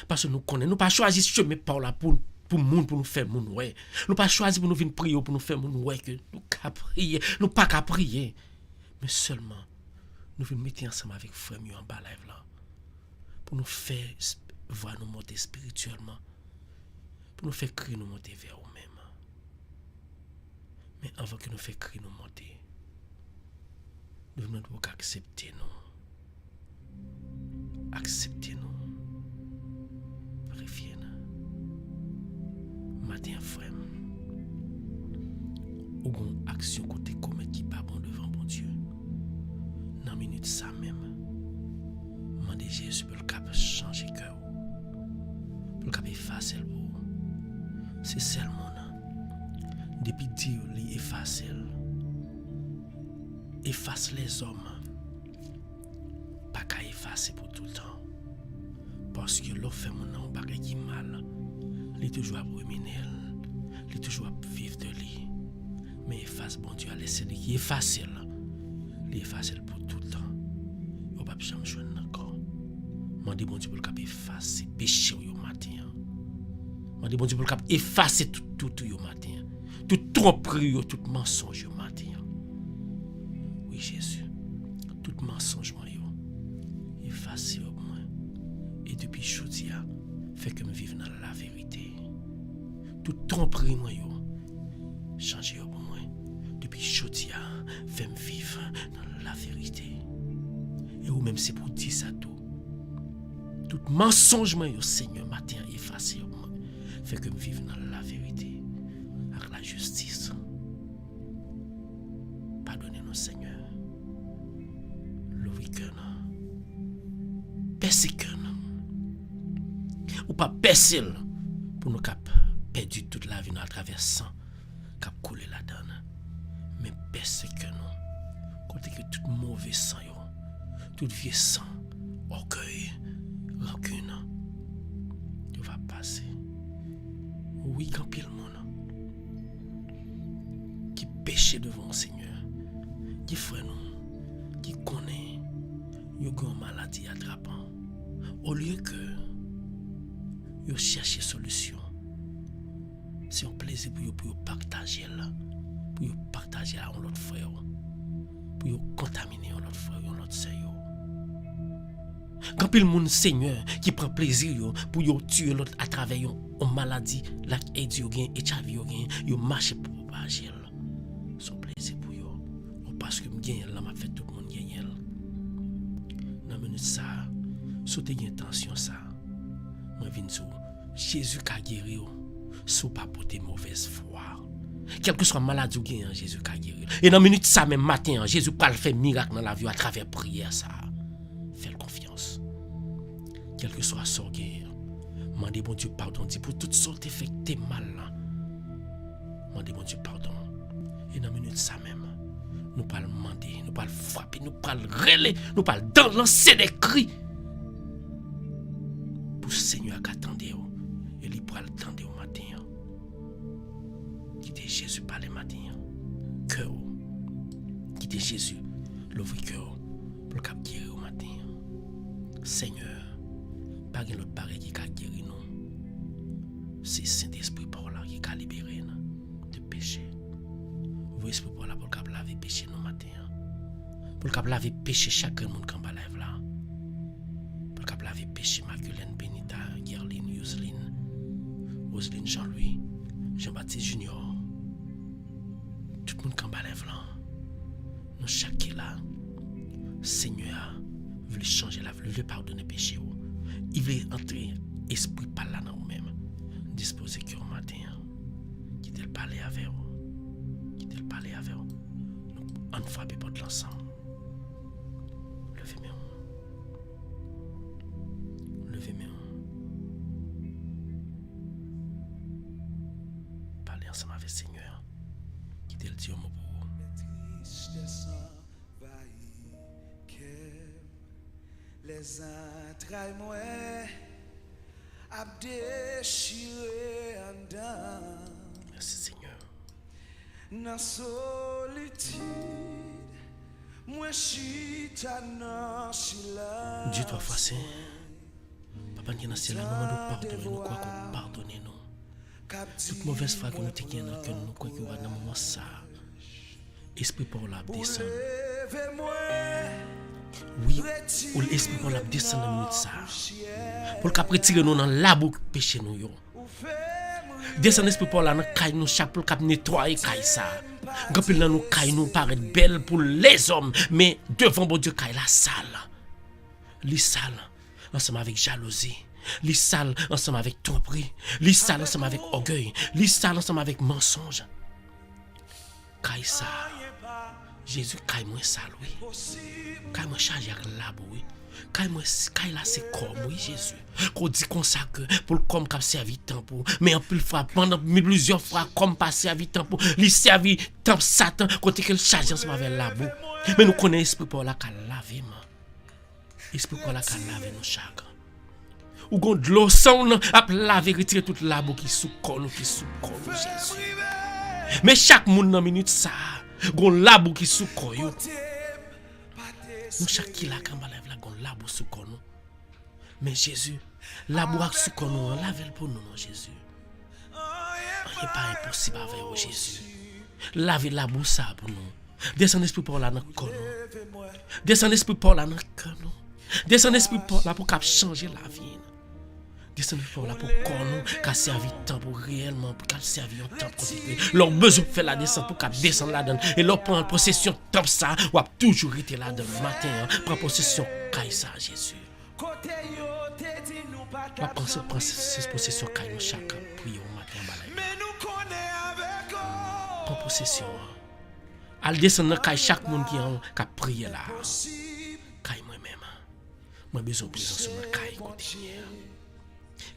Parce que nous connaissons, nous pas choisir ce chemin par là pour monde, pour nous faire moun ouais. Nous pas choisir pour nous venir prier, pour nous faire moun ouais, que nous qu'à prier, nous pas qu'à prier. Mais seulement, nous venons mettre ensemble avec frère en bas live là. Pour nous faire voir nous monter spirituellement. Pour nous faire crier nous monter vers nous-mêmes. Mais avant que nous fassions crier nous monter, nous devons accepter nous. Acceptez-nous. Vérifiez-nous. Matin, frère. Ou une action côté commettre qui pas bon devant bon Dieu. Dans une minute ça même. Mandez Jésus pour le cap changer cœur. Pour le cap effacer pour. C'est seulement depuis Dieu lui effacer. Efface les hommes. Pas qu'à effacer pour tout le temps. Parce que l'on fait mon nom, pas qui mal. Il est toujours à ruminer. Il est toujours à vivre de lui. Mais efface, bon Dieu a laissé lui qui efface. Il efface pour tout le temps. Il ne va pas jamais jouer encore. Mandez bon Dieu pour le effacer péché au matin. M'a dit bon Dieu pour cap effacer tout yo matin. Tout tromperie yo, tout mensonge yo matin. Oui Jésus. Tout mensonge yo effacer yo moi. Et depuis aujourd'hui fait que me vivre dans la vérité. Tout tromperie moi yo changer yo pour moi. Depuis aujourd'hui fait me vivre dans la vérité. Et ou même c'est pour dire ça tout. Tout mensonge yo Seigneur matin effacer yo moi. Fait que me vivre dans la vérité avec la justice. Pardonnez-nous Seigneur. Le week-end. Percez cœur. Ou pas percer pour nous cap perdu toute la vie à travers sang cap couler la donne. Mais percez cœur nous. Côté que tout mauvais sang yo, tout vieux sang, orgueil, rancune, il va passer. Oui, quand pile monde qui péché devant le Seigneur, qui frère nous, qui connaît, yo gon maladie attrapant. Au lieu que yo chercher solution, c'est un plaisir pour yo partager là, pour yo partager à un autre frère, pour yo contaminer un autre frère, un autre sœur. Quand pile monde Seigneur qui prend plaisir yo pour yo tuer l'autre à travers une maladie, la aids yo gen, HIV yo gen, yo marche pour propager. Son plaisir pour yo. Parce que m'gagne là m'a fait tout le monde gagner. Dans minute ça, sauter gen tension ça. Moi vinn sou Jésus ka guéri yo, sou pas porter mauvaise foi. Quelle que soit maladie ou gen, Jésus ka guéri. Et dans minute ça même matin, Jésus pas le faire miracle dans la vie à travers prière ça. Fais confiance. Quel que soit son guerre, mandez bon Dieu pardon, dit pour toutes sortes d'effets mal là. Mandez bon Dieu pardon. Et dans minute ça même, nous pas le demander, nous pas le frapper, nous pas le reler, nous pas le lancer des cris. Pour Seigneur qui attendait, et il pourra l'attendre au matin. Quittez Jésus par le matin. Cœur. Quittez Jésus, l'ouvre cœur, pour le cap guérir au matin. Seigneur, pas de l'autre pareil qui a guéri nous. C'est Saint-Esprit pour là qui a libéré nous de péché. Vous esprit pour là pour le cap laver péché nos matin. Pour le cap laver péché chaque monde qui va lève là. Pour le cap laver péché Magdalene, Benita, Gerline, Yuseline, Roseline, Jean-Louis, Jean-Baptiste Junior. Tout le monde qui va lève là. Nous chaque là. Seigneur veut changer la vie, veut pardonner péché. Il veut entrer esprit par là dans nous-mêmes. Disposer que au matin, quitter le parler avec vous. Quitter le parler avec vous. On frappe porte l'ensemble. Levez-moi. Levez-moi. Parlez ensemble avec le Seigneur. Quitter le Dieu pour vous. Les entrailles moi a déchiré en dedans. Merci Seigneur. Dans solitude, moi chita dans silence. Dieu toi face. Papa nous c'est là nous pardonner, nous crois qu'on pardonne nous. Toute mauvaise foi que nous te gagne dans cœur nous crois que dans moment ça. Esprit pour la descendre. Oui, ou l'esprit pour la descendre dans minute ça. Pour le retirer nous dans la boucle péché nous yo. Descendre l'esprit pour la dans caille nous chaque pour cap nettoyer caille ça. Gapil dans nous caille nous paraît belle pour les hommes, mais devant bon Dieu caille la sale. Li sale ensemble avec jalousie. Li sale ensemble avec tromperie. Li sale ensemble avec orgueil. Li sale ensemble avec mensonge. Caille ça. Jésus caille moins sale oui. Caille moins chargé avec l'arbre oui. Caille là c'est comme oui Jésus. Qu'on dit comme ça que pour le comme cap servi temps pour mais en plus fois pendant plusieurs fois comme pas servi temps pour lui servi temps Satan côté qu'il charge ensemble avec l'arbre. Mais nous connaissons esprit pour la ca laver esprit pour la ca laver nos chagrin. Ou gon de l'eau sang a laver retirer toute l'arbre qui sous corps Jésus. Mais chaque monde dans minute ça gon l'arbre qui sous corps yo. Nous chaque qui la quand lève la gon l'arbre sous corps nous. Mais Jésus, l'arbre sous corps nous lave pour nous non Jésus. Il n'est pas impossible avec vous, Jésus. Lavez la bouche pour nous. Descend l'esprit pour là dans le corps. Descend l'esprit pour là dans le cœur. Descend l'esprit pour là pour changer la vie. Descend l'esprit pour là pour corps nous, qu'à servir temps pour réellement, pour qu'à servir un temps conséquent. Leur besoin de faire la descente pour qu'à descendre là-dedans. Et leur prendre possession temps ça, ou a toujours été là-dedans matin. Prends possession caille ça, Jésus. On prend cette possession caille nous chaque prière au matin. Prends possession. Al descendre dans chaque monde qui a prié là. Caille moi-même. Moi besoin de présence sur ma caille côté.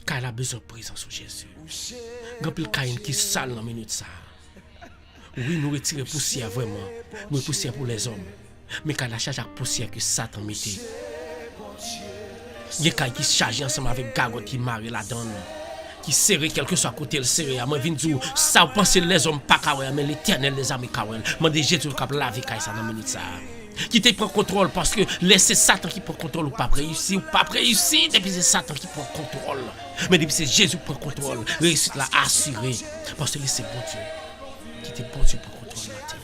Caille a besoin de présence sur Jésus. Grand pile caille qui sale dans minute ça. Oui, nous retirer poussière vraiment. Nous poussière pour les hommes. Mais caille la charge à poussière que Satan mettait. Il y a caille qui charge ensemble avec Gagot qui marie la donne. Qui serré quelque soit côté le serré à moi vinn dire ça penser les hommes pas kawel mais l'Éternel les amis kawel moi Jésus cap laver caille ça dans minute ça qui te prend contrôle parce que laisser Satan qui prend contrôle ou pas réussir depuis c'est Satan qui prend contrôle mais depuis c'est Jésus qui prend contrôle réussite là assuré parce que c'est bon Dieu qui te bon Dieu prend contrôle la terre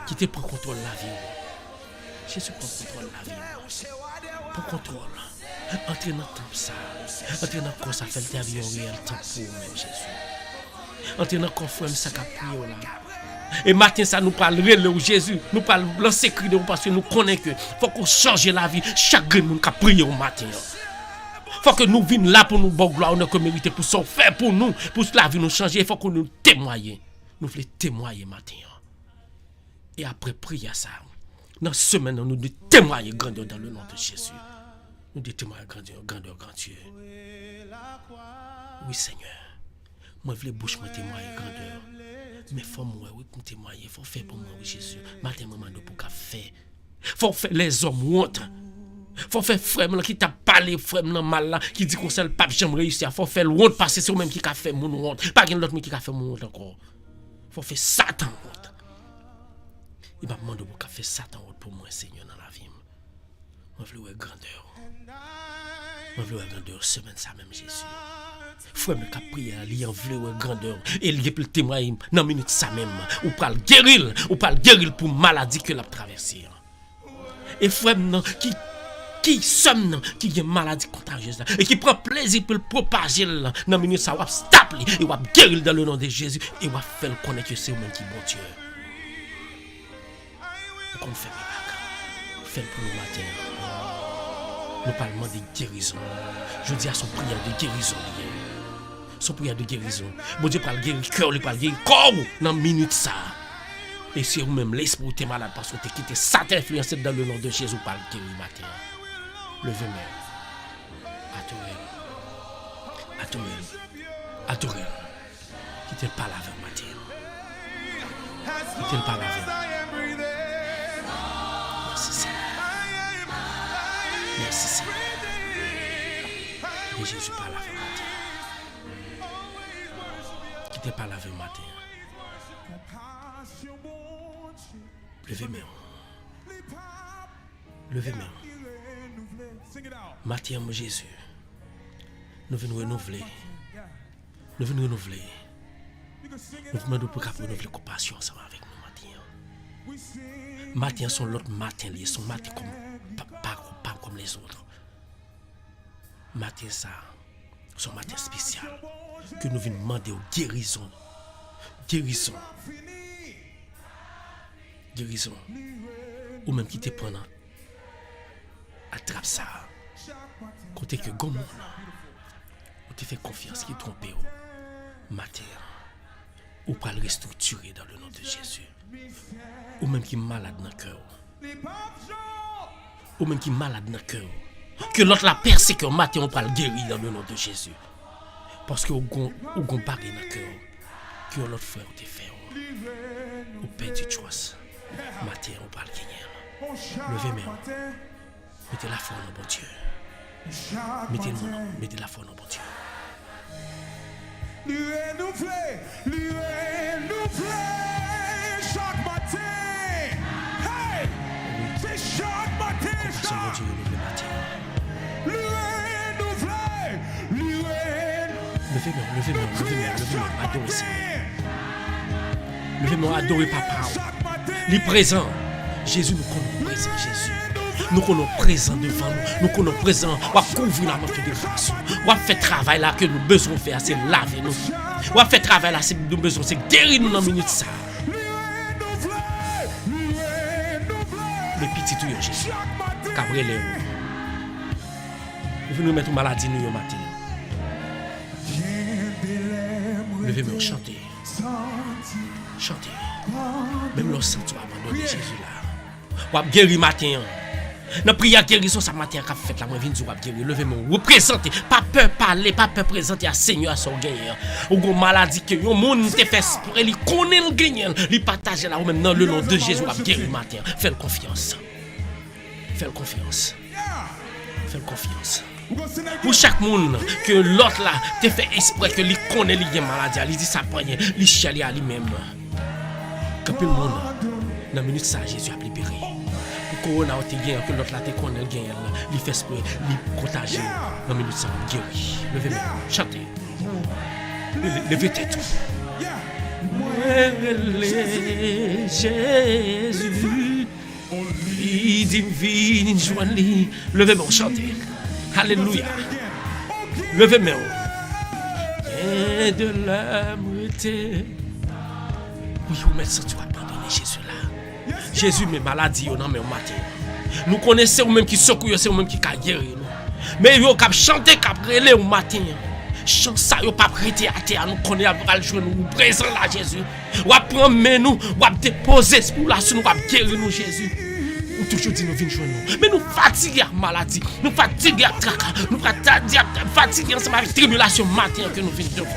qui te prend contrôle la vie Jésus prend contrôle la vie prend contrôle. Entrez dans le temps ça. Entrez dans le corps ça fait le vie en réel temps pour même Jésus. Entrez dans le corps frère ça qu'a prié là. Et matin ça nous parle de Jésus, nous parle lancer cri de parce que nous connaissons que faut qu'on change la vie chaque monde qui a prié au matin. Faut que nous vinions là pour nous bon gloire on a que mériter pour son faire pour nous pour la vie nous changer, il faut que nous témoigner. Nous voulons témoigner matin. Et après prier ça. Dans ce semaine nous devons témoigner grandeur dans le nom de Jésus. Nous devons témoigner grandeur, grand Dieu. Oui, Seigneur. Moi, je veux bouche moi témoigner grandeur. Mais il faut moi, oui, pour témoigner. Il faut faire pour moi, oui, Jésus. Matin, maman, nous pour faire. Il faut faire les hommes honte. Il faut faire frère qui t'a parlé, frère mal là, qui dit qu'on sait le pape, j'aime réussir. Il faut faire honte parce que c'est eux-mêmes qui a fait mon honte. Pas quelqu'un d'autre qui a fait mon honte encore. Il faut faire Satan honte. Il m'a demandé pour faire Satan honte pour moi, Seigneur, dans la vie. Moi, je veux grandeur. Moi, je veux grandeur, semaine ça même, Jésus. Frère, me cap prier, il en veut grandeur. Et il y a plus témoigner dans minute ça même. Ou parle guérir pour maladie que l'a traversé. Et frère, qui somme, qui a une maladie contagieuse et qui prend plaisir pour le propager dans minute ça, ou stop et ou guérir dans le nom de Jésus et ou faire connaître que c'est lui qui est bon Dieu. Comme fait miracle. Fait pour nous matin. Nous parlons de guérison. Je dis à son prière de guérison. Son prière de guérison. Bon Dieu parle guérir le cœur, il parle guérir le corps dans une minute ça. Et si vous-même l'esprit ou t'es malade parce que t'es quitté Satan influencé dans le nom de Jésus parle guérir matin. Levez-moi. Adorez. Quittez pas la veille matin. Quittez pas la veille. Merci Seigneur. Merci Seigneur. Et Jésus parle avec matin. Quittez pas la veille matin. Levez-moi. Matin, mon Jésus. Nous venons renouveler. Nous demandons pour qu'on renouveler la compassion ensemble avec nous matin. Matin sont l'autre matin, ils sont matin pas comme les autres. Matin ça, sont matin spécial que nous venons demander aux guérison. Ou même qui te prend attrape ça. Côté que gommon on te fait confiance qui trompe matin ou pas le restructurer dans le nom de Jésus. Ou même qui malade dans le cœur. Que l'autre la persécute matin on pas le guérir dans le nom de Jésus. Parce que ou gon barré dans le cœur que l'autre frère te fait ou perd du choix. Matin on pas le gagner. Levez-moi. Mettez la foi dans bon Dieu. Mettez la foi dans bon Dieu. Lui nous plaît chaque matin. Hey, c'est chaque matin. Confessons mon Dieu le matin. Lui nous plaît. Levez-moi, adorez Seigneur. Levez-moi, adorez Papa. Il est présent. Jésus, nous connaissons présent, Jésus. Nous connaissons présent devant nous. Nous connaissons présent. On va couvrir la manque de grâce. On va faire travail là que nous besoin faire, c'est laver nous. On va faire travail là, c'est nous besoin, c'est guérir nous dans une minute ça. Les petits tuyaux, Jésus. Cabré les roues. Nous venons mettre une maladie nous au matin. Levez-moi, chantez. Chantez. Même le sang, tu vas abandonner Jésus là. On va guérir matin. Dans la prière guérison, ça matin qu'a fait la moi vinn dire guérir. Levez-moi, représentez, pas peur parler, pas peur présenter à Seigneur à son gagnant. Ou go maladie que yo monde te fait espérer, il connaît le gagnant, il partage là ou même dans le nom de Jésus va guérir matin. Fais confiance. Fais confiance. Fais confiance. Pour chaque monde que l'autre là te fait esprit que il connaît li gen maladie, il dit ça pas rien, il cherche à lui-même. Quand le monde dans minute ça Jésus a libéré. Corona a été gagné, que l'autre là te connaît gagné, il fait esprit, il contagieux. Dans minute ça guéri. Levez-moi, chantez. Levez tête. Jésus, il divine joie-lui. Levez-moi, chantez. Alléluia. Levez-moi. Et de l'âmeté. Oui, vous mettez ça, tu vas abandonner Jésus là. Jésus, mes maladies, non, mais au matin. Nous connaissons ou même qui secoue, c'est ou même qui a guéri. Mais vous avez chanté, vous avez relé au matin. Chant ça, vous pas prêté à terre. Nous connaissons, vous allez jouer, nous présent là, Jésus. Vous allez prendre nous, vous allez déposer pour là, nous allez guérir nous, Jésus. Nous toujours dit nous venons jouer nous. Mais nous fatigués à maladie, nous fatigués à tracas, nous fatigués ensemble avec tribulation matin que nous venons devant.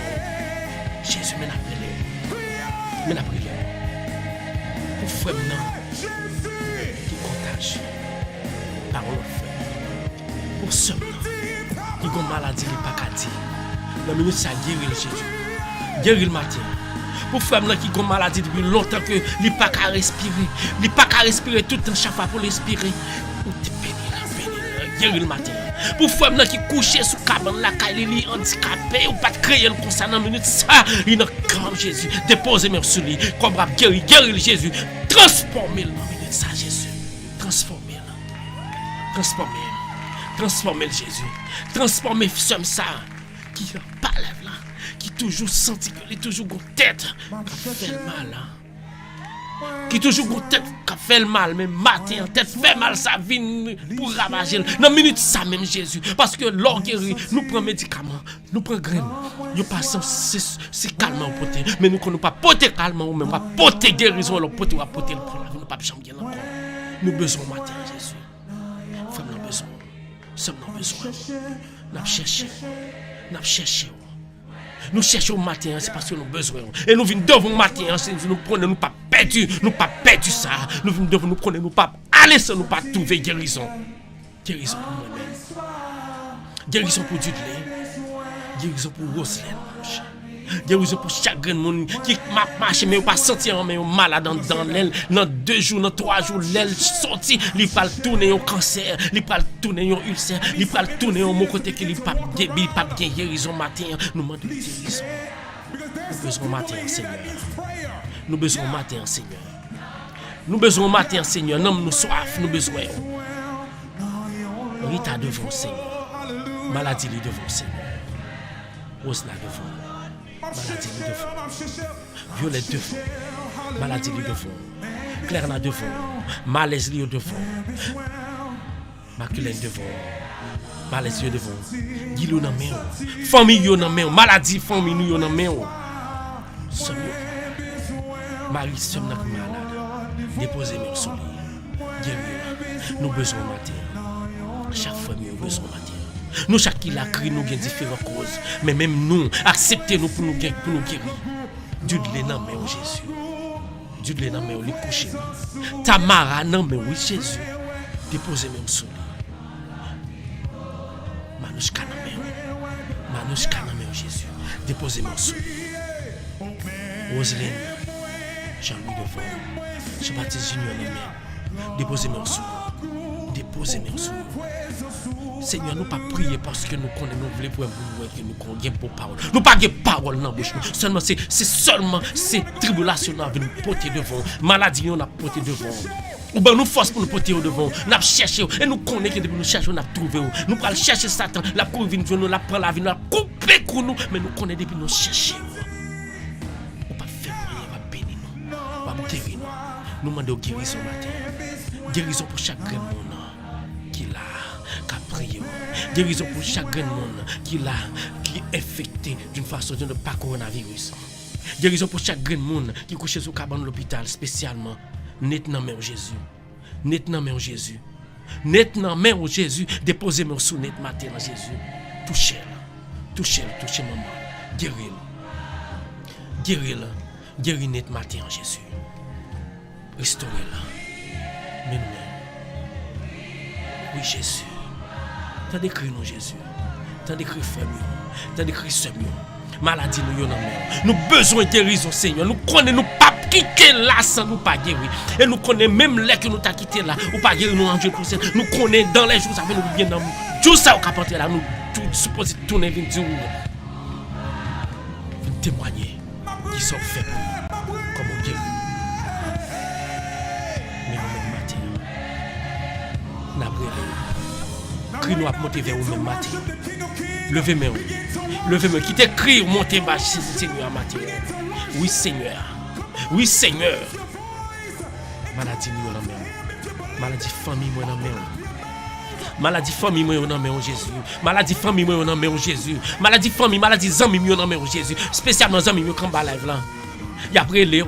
Jésus, mais n'a prière. Pour frère qui contagie. Parole frère. Pour ceux qui ont maladie, ils pas qu'à dire. La minute ça guérit Jésus. Guérit le matin. Pour frère qui ont maladie depuis longtemps que ils pas qu'à respirer. Ils pas qu'à respirer tout le temps chaque fois pour respirer. Ou te bénir, guérit le matin. Pour frère qui couché sous cabane la caille handicapé ou pas créer le concert dans minute ça, il n'a comme Jésus. Déposez même sur lui comme rap guérir Jésus. Transformez-le dans minute ça Jésus. Transformez-le Jésus. Transformez somme ça qui pas lève là, qui toujours senti que il toujours gon tête qui fait mal là. Qui toujours gon tête qui fait le mal mais matin tête fait mal ça vient pour ravager dans minute ça même Jésus parce que l'or guéri nous prend médicament, nous prend graine. Yo pas c'est calmement porter mais nous connaissons pas porter calmement ou même pas porter guérison alors porter ou porter pour la vie nous pas jamais bien encore. Nous besoin matin Jésus. Frère nous besoin. Sommes nous besoin. Nous cherchons. Nous cherchons au matin, c'est parce que nous avons besoin. Et nous venons devant le matin, nous prenons, nous pas perdu ça. Nous venons devant, nous prenons, nous pas aller sans nous pas trouver guérison. Guérison pour moi-même. Guérison pour Dudley. Guérison pour Roselyne. Guérison pour chaque grand monde qui m'a marché mais pas senti mais malade dans l'aile dans 2 jours dans 3 jours l'aile sorti il va tourner un cancer il va tourner un ulcère il va tourner un mon côté que il pas guérison matin nous demandons guérison nous besoin matin Seigneur nous besoin matin Seigneur nous besoin matin Seigneur nous soif nous besoin Rita devant Seigneur maladie li devant Seigneur Rosna devant maladie li devant Violette devant maladie li devant Claire devant malaise li devant Maculène devant malaise li devant Guilo nan men famille yo nan men maladie famille nou yo nan men somme Marie somme nan malade déposez mes sur lui guérir nous besoin matin chaque famille a besoin matin. Nous chaque qui la crie nous avons différentes causes, mais même nous acceptez nous pour nous guérir. Dieu de l'énan mais Jésus. Dieu de l'énan mais on les coucher. Tamara non mais oui Jésus. Déposez même sur lui. Manouchka non mais Jésus. Déposez même sur lui. Roselyne, Jean-Louis devant. Jean-Baptiste Junior non mais. Déposez même sur lui. Déposez même sur lui. Seigneur, nous pas prier parce que nous connaissons, nous voulons pour que nous connaissons pour parole. Nous pas de parole dans la bouche. Seulement c'est seulement ces tribulations nous venons porter devant. Maladie nous a porté devant. Ou ben nous force pour nous porter devant. Nous chercher et nous connaissons que depuis nous chercher, nous avons trouvé. Nous pas chercher Satan, la cour vient nous la prend la vie, nous la couper pour nous, mais nous connaissons depuis nous chercher. Ou pas faire rien, va bénir nous, va guérir nous. Nous demandons guérison matin. Guérison pour chaque grand monde qui l'a qui a prié. Guérison pour chaque grand monde qui est infecté d'une façon de ne pas coronavirus. Guérison pour chaque grand monde qui est couché sous cabane de l'hôpital spécialement. Net nan men Jésus. Net nan men Jésus. Net nan men Jésus. Déposez-moi sous net matin dans Jésus. Touchez-le. Touchez-le. Touchez maman. Guéris-le. Guéris-le. Guéris net matin en Jésus. Restaurez-le. Mais nous. Oui, Jésus. T'as décrit nous, Jésus. T'as décrit frère. T'as décrit sœur. Maladie nous yon nan men. Nous besoin de guérison, Seigneur. Nous connaissons nous pas quitter là sans nous pas guérir. Et nous connaissons même les que nous t'a quitté là ou pas guérir nous en Dieu pour ça. Nous connaissons dans les jours ça fait nous bien dans tout ça au capoter là nous tout supposé tourner venir dire témoigner qui sont faits pour nous comment guérir. Mais nous même matin n'a brûlé. Crie nous à monter vers vous même matin. Levez-moi. Levez-moi qui t'écrit monter bas Seigneur matin. Oui Seigneur. Oui Seigneur. Maladie nous en main. Maladie famille moi en main. Maladie famille moi en main Jésus. Maladie famille moi en main Jésus. Maladie famille, maladie zami moi en main Jésus. Spécialement zami moi quand ba live là. Y après les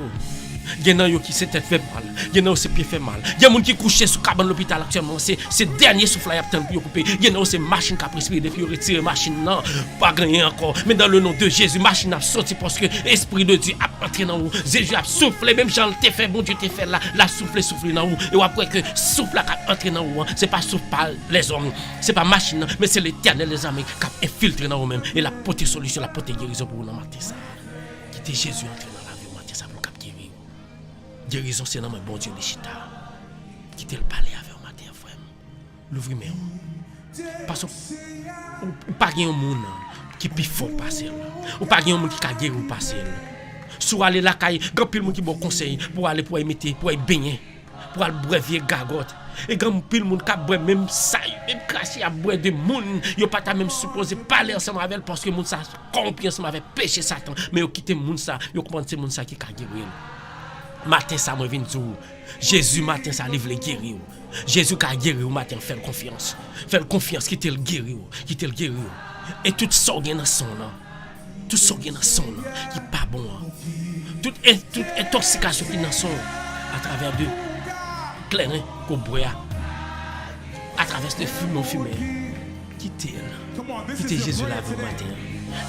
gen nan yo qui se tête fait mal, gen nan se pied fait mal. Gen moun qui couché sous cabane l'hôpital actuellement, c'est dernier souffle là y a temps pour couper. Gen nan c'est machine qui a respirer depuis retirer machine non, pas gagner encore. Mais dans le nom de Jésus, machine a sorti parce que esprit de Dieu a entré dans vous. Jésus a soufflé même Jean te fait bon Dieu te fait là, la souffler dans vous et après que souffle a entré dans vous, c'est pas souffle par les hommes, c'est pas machine mais c'est l'Éternel les amis qui a infiltré dans vous même et la porter solution, la porter guérison pour vous dans matin ça. Qui était Jésus entré dans la vie matin ça pour cap guérir. Guérison, c'est dans mon bon Dieu, les chita. Quittez le palais avec un matin, frère. L'ouvrir-moi. Parce que, ou pas un monde qui peut fort passer. Ou pas un monde qui a guéri ou passer. Soit aller là, il y a pile monde qui bon conseil pour aller pour imiter, pour baigner, pour aller brevier gagotte. Et quand pile monde qui boit même ça, même cracher à boire de monde, yo pas ta même supposé parler ensemble avec parce que monde ça compris ensemble avec péché Satan, mais yo quitter monde ça, yo comprendre c'est monde ça qui a guéri. Matin ça moi vinn dire Jésus matin ça livre les guérir. Jésus qui a guéri au matin faire confiance. Faire confiance qui te le guérir, qui te le guérir. Et tout ça gagne dans son là. Tout ça gagne dans son là qui pas bon. Toute intoxication qui dans son à travers de clairin qu'on boit à travers de fumée. Quittez Jésus là au matin.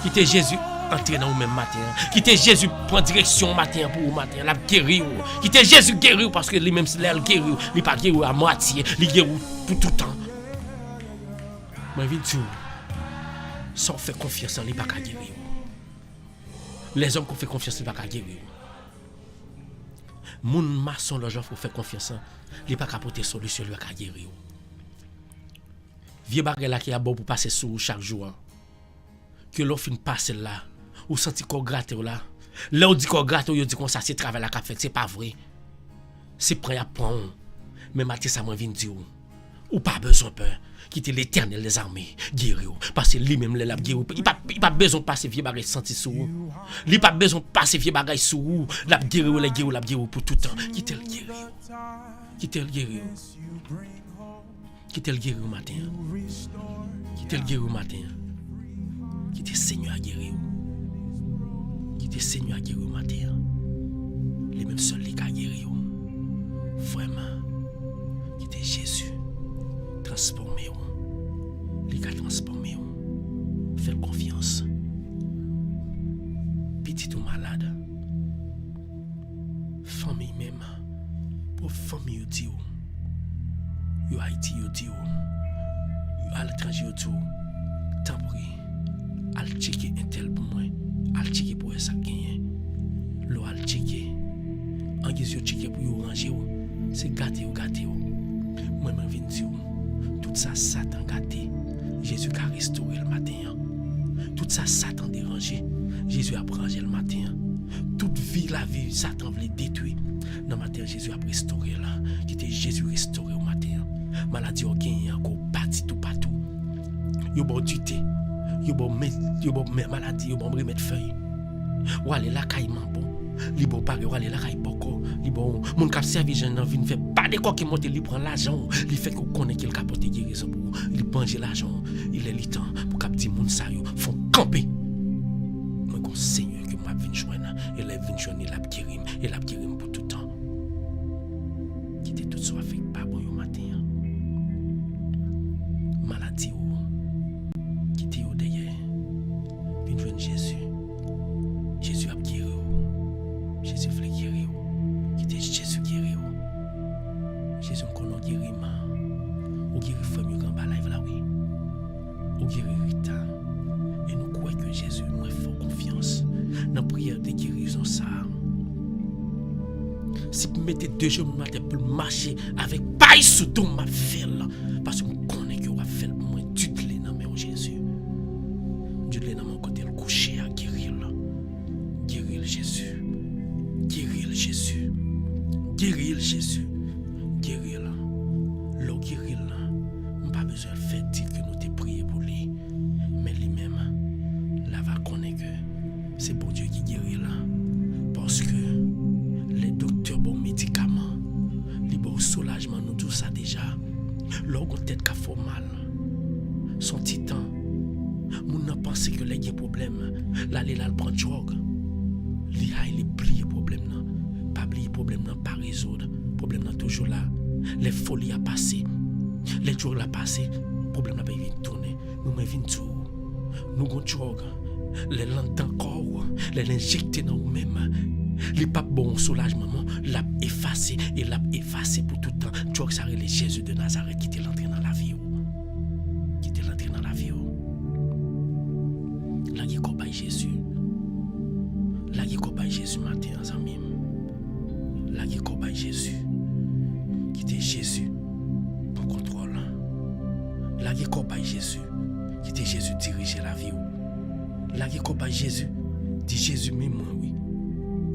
Quittez Jésus entrer dans vous même matin. Quittez Jésus prend direction matin pour vous matin. La guérir. Quittez Jésus guérir parce que lui même si il guérir, il pas guérir à moitié, il guérir pour tout le temps. Moi vinn dire sans faire confiance en lui pas guérir. Les hommes qu'on fait confiance, il pas guérir. Moun maçon l'argent faut faire confiance, il pas apporter solution, il pas guérir. Vieux bagay là qui a bon pour passer sur chaque jour. Que l'on fin passer là, ou senti qu'on gratte là. Là on dit qu'on gratte, on dit qu'on ça c'est travail la qu'a fait, c'est pas vrai. C'est prêt à prendre. Mais matin ça m'en vient dire ou pas besoin peur. Quitter l'Éternel des armées, guérir parce que lui même l'a guérir. Il pas besoin passer vieux bagay senti sur vous. Il pas besoin passer vieux bagay sur vous. La guérir pour tout temps. Quitter le guérir. Quitter le guérir. Quitter le guérir au matin. Quitter le guérir au matin. Quitter le Seigneur à guérir. Quitter le Seigneur à guérir au matin. Les mêmes seuls qui a guérir. Vraiment. Quitter Jésus. Transformez-vous. Les gars transformez-vous. Faites confiance. Petit ou malade. Famille même. Pour famille ou dit. Yo Haïti yo dit. Yo à l'étranger yo dit. Tant pis. Al checker un tel pour moi. Al checker pour ça gagner. Lo al checker. En guise yo checker pour yo ranger. C'est gâté ou. Moi même vinn dire. Tout ça Satan gâté. Jésus a restauré le matin. Tout ça, Satan dérangé. Jésus a rangé le matin. Toute vie, la vie, Satan voulait détruire. Dans le matin, Jésus a restauré là. Qui était Jésus restauré au matin. Maladie au gain encore parti tout partout. Yo bon du thé. Yo bon maladie, yo bon remettre feuille. Ou aller là caïman bon. Li bon paré ou aller là caï boko. Li bon moun k'ap servi jeune vinn fait pas de quoi qui monte li prend l'argent. Li fait qu'on connaît qu'il capote guérison pour. Li manger l'argent. Il est le temps pour k'ap di moun sa yo font camper. Moi kon Seigneur que moi vinn joindre et la vinn joindre et la guérim pour tout temps. Qui était tout soit fait pas bon yo matin. Maladie ou qui était au derrière. Vinn joindre Jésus. Jésus a guéri. Jésus voulait guérir. Qui était Jésus guéri. Jésus qu'on a guéri ma. Ou guéri femme yo gamba live là oui. Ou guéri Rita. Et nous croyons que Jésus nous fait confiance dans la prière de guérison ça. Si vous mettez 2 jours pour marcher avec paille sous tout ma fille parce que nous connaissons que vous avez fait moins du de dans mon Jésus. Du de dans mon côté le coucher à guérir. Guérir Jésus. Guérir Jésus. Guérir Jésus. Guérir. Le guérir là. On n'a pas besoin de faire dire que nous t'ai prié pour lui. Mais lui-même, là va connaître que c'est bon Dieu qui guérit là. Parce que les docteurs bon médicaments, les bons soulagement, nous tout ça déjà. Lorsqu'on tête qu'a fait mal, son titan, nous n'a pensé que les problèmes, là il prend drogue. Il a plié problème là, pas plié problème là, pas résoudre, problème là toujours là. Les folies a passé, les jours a passé, problème là pas vient tourner. Nous me vient tout, nous gon drogue, les langues encore, les injecter dans nous-mêmes. Les papes bon soulagement, l'a effacé et l'a effacé pour tout le temps. Tu vois que ça relève Jésus de Nazareth qui était l'entré dans la vie. Qui était l'entré dans la vie. Là, il y a quoi Jésus. Là, il y a quoi Jésus matin, amis. Là, il y a quoi Jésus. Qui était Jésus pour contrôle. Là, il y a quoi Jésus. Qui était Jésus diriger la vie. Là, il y a quoi Jésus. Dit Jésus, mais moi, oui.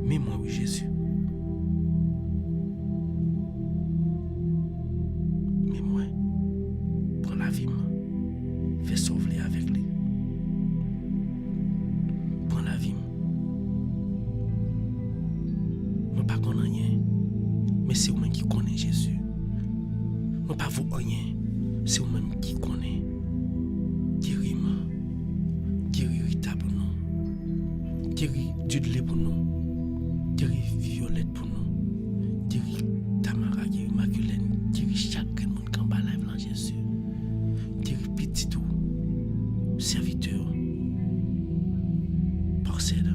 Mais moi, oui, Jésus. Mais moi, prends la vie, fais sauver avec lui. Prends la vie. Moi, pas connais rien, mais c'est vous-même qui connaît Jésus. Moi, pas vous rien, c'est vous-même qui connaît. Guéris-moi. Guéris Rita pour nous. Guéris Dudley pour nous. Guéris Violette pour nous. Guéris Tamara, guéris Maculène, guéris chaque monde qui est en live là, Jésus. Guéris petit tout, serviteur, parcelle,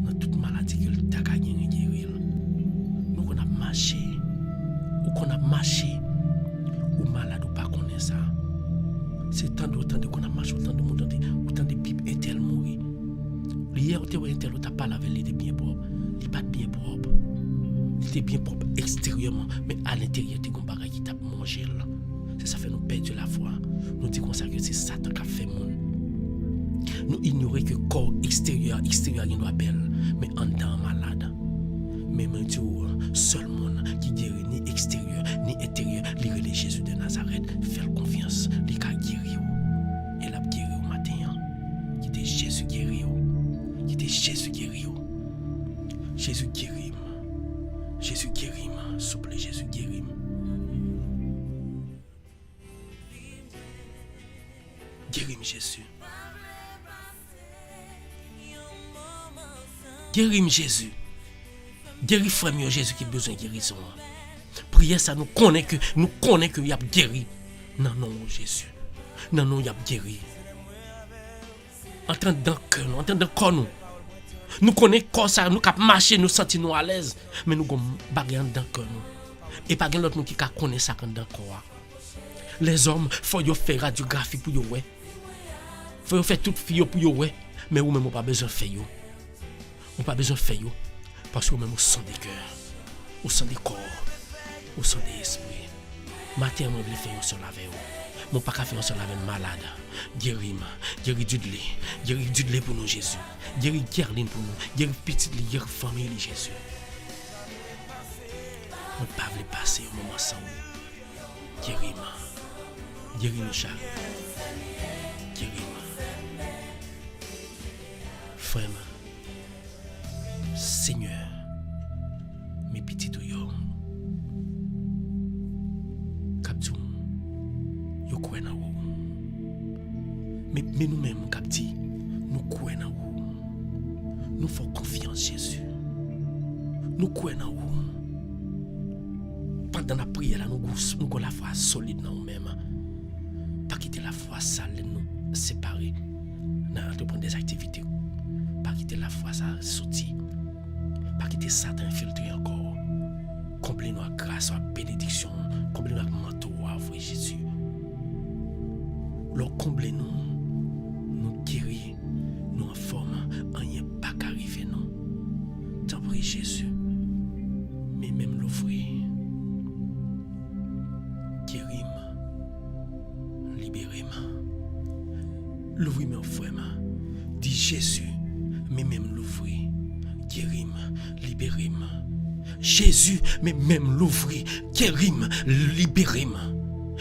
dans toute maladie que tu as gagné, guérir. Nous qu'on a marché, ou malade ou pas connaît ça. C'est tant d'autant de qu'on a marché, autant de monde, autant de pipes intel mourir. Hier, on était intel, on t'a pas lavé les bien propres. Il n'est pas bien propre. Il était bien propre extérieurement, mais à l'intérieur, il y a un bagage qui t'a mangé. C'est ça fait nous perdre la foi. Nous disons ça que c'est Satan qui a fait monde. Nous ignorons que le corps extérieur, il doit belle, mais en dedans malade. Mais maintenant, seul monde qui guérit ni extérieur, ni intérieur, les Jésus de Nazareth, fait confiance, il a guéri. Il a guéri au matin. Qui était Jésus guéri. Qui était Jésus guéri. Jésus guérit. Jésus guérit. S'il vous plaît, Jésus guérit. Guéris Jésus. Guéris Jésus. Guéris frère Jésus qui a besoin de guérison. Prière ça nous connaît que il a guéri. Non Jésus. Non il a guéri. Entendre dans le cœur, entendre dans le corps nous. Nous connaissons quoi ça, nous cap marcher, nous sentir nous à l'aise, mais nous avons bagarre dans le cœur nous. Et pas l'autre nous qui connaît ça dans le corps. Les hommes, faut yo faire radiographie pour yo ouais. Faut yo faire toute fille pour yo ouais, mais ou même pas besoin faire yo. On pas besoin faire yo parce que même au sang des cœurs, au sang des corps, au sang des esprits. Matin on veut faire yo sur la veille. Mon pas qu'à faire ensemble avec malade. Guéris Dudley pour nous Jésus. Guéris Gerline pour nous. Guéris petite guéris famille Jésus. On pas veut passer au moment sans vous. Guéris le chat. Guéris-moi. Frère, Seigneur, mes petits tuyaux. Captou, yo croyons en vous. Mais nous-mêmes, Capti, nous croyons en vous. Nous faisons confiance, Jésus. Nous croyons en vous. Pendant la prière, nous avons la foi solide dans nous-mêmes. Pas quitter la foi sale, nous séparer. Nous entreprendre des activités. Pas quitter la foi ça sortir. Pas quitter Satan infiltrer encore. Comblez-nous à grâce, à bénédiction. Comblez-nous à manteau, à vrai Jésus. Lors comblez-nous, nous guérir, nous en forme, rien pas qu'arriver nous. T'en prie Jésus, mais même l'ouvrir. Guéris-moi, libérez-moi. L'ouvrir-moi, frère. Dis Jésus, mais même l'ouvrir. Guéris-moi, libérez-moi. Jésus, mais même l'ouvrir. Guéris-moi, libérez-moi.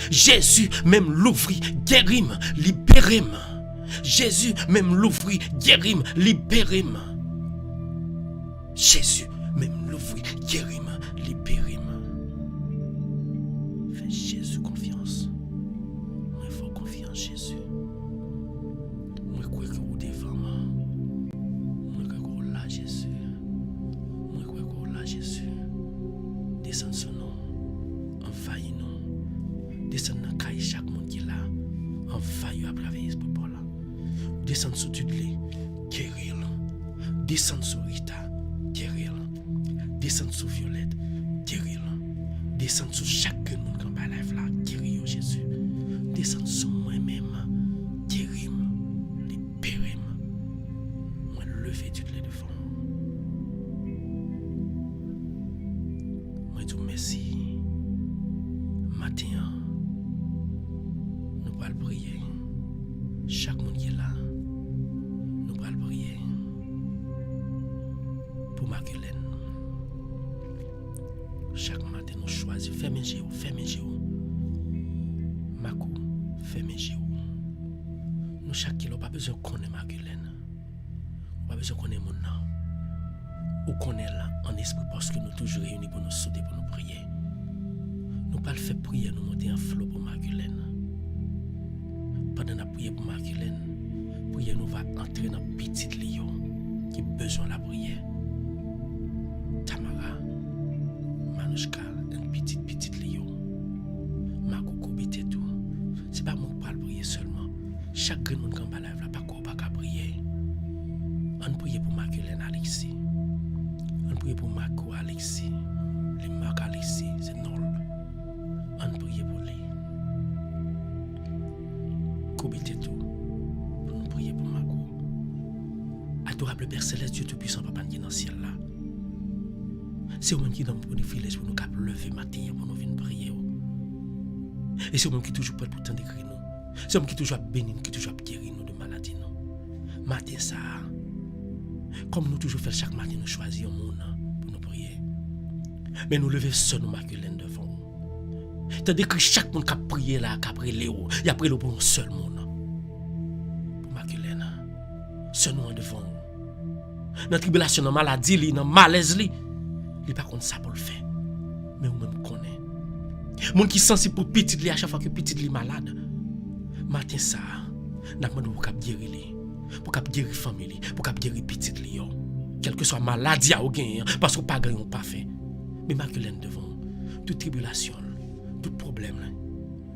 Jésus, même l'ouvrir. Guéris-moi, libérez-moi. Jésus, même l'ouvrir. Guéris-moi, libérez-moi. Jésus, même l'ouvrir. Guéris-moi, libérez-moi. Fais Jésus confiance. Moi, il faut confiance, Jésus. Moi, crois que vous devant moi. Moi, crois que vous là, Jésus. Moi, crois que vous là, Jésus. Descends sur nous. Envahis-nous. Descends dans caille chaque monde qui est là. Envahis à travers l'esprit pour là. Descends sur Dudley. Guéris-le. Descends sur Rita. Guéris-le. Descends sur Violette. Guéris-le. Descends sur chaque monde qui est en live là. Guéris-le, Jésus. Descends sur moi-même. Guéris-moi. Libérez-moi. Moi, levez Dudley devant. Moi, dis merci. Matin, nous allons prier. Chaque monde qui est là, nous allons prier pour Magdalene. Chaque matin, nous choisissons. Fermez les yeux. Makou, fermez les yeux. Nous, chaque kilo, pas besoin de connaître Magdalene. Pas besoin de connaître mon nom. Ou connaître là en esprit parce que nous toujours réunis pour nous sauter, pour nous prier. Nous pas le faire prier, nous monter en flot pour Magdalene. Pendant la prière pour Magdalene, prière nous va entrer dans le petit lion qui a besoin de la prière. Tamara, Manushka, un petit lion. Makoko bite tout. C'est pas moi qui parle prier seulement. Chaque monde qui est en live là, pas qu'à prier. On prie pour Magdalene Alexis. On prie pour Marco Alexis. Les Marc Alexis, c'est nul. On prie pour lui. Kobite tout. Pour nous prier pour Marco. Adorable Père Céleste, Dieu Tout-Puissant, Papa qui est dans le ciel là. C'est vous-même qui donne pour nous filer, pour nous cap lever matin, pour nous venir prier. Et c'est vous-même qui toujours prêt pour t'en décrire nous. C'est vous-même qui toujours bénir, qui toujours guérir nous de maladie nous. Matin ça. Comme nous toujours faisons chaque matin, nous choisissons un monde pour nous prier. Mais nous levons seul nous Magdalene devant nous. Tandis que chaque monde qui a prié là, qui a prié Léo, il a prié pour un seul monde. Pour Magdalene. Seul nous devant nous. Dans la tribulation, dans la maladie, dans le malaise, il n'est pas contre ça pour le faire. Mais vous-même connaissez. Monde qui sensible pour petit li à chaque fois que petit li malade. Matin ça, n'a demandé pour cap guérir li, pour cap guérir famille, pour cap guérir petit li yo. Quelle que soit maladie à ou gain parce que pas gain ou pas fait. Mais Magdalene devant toute tribulation, tout problème,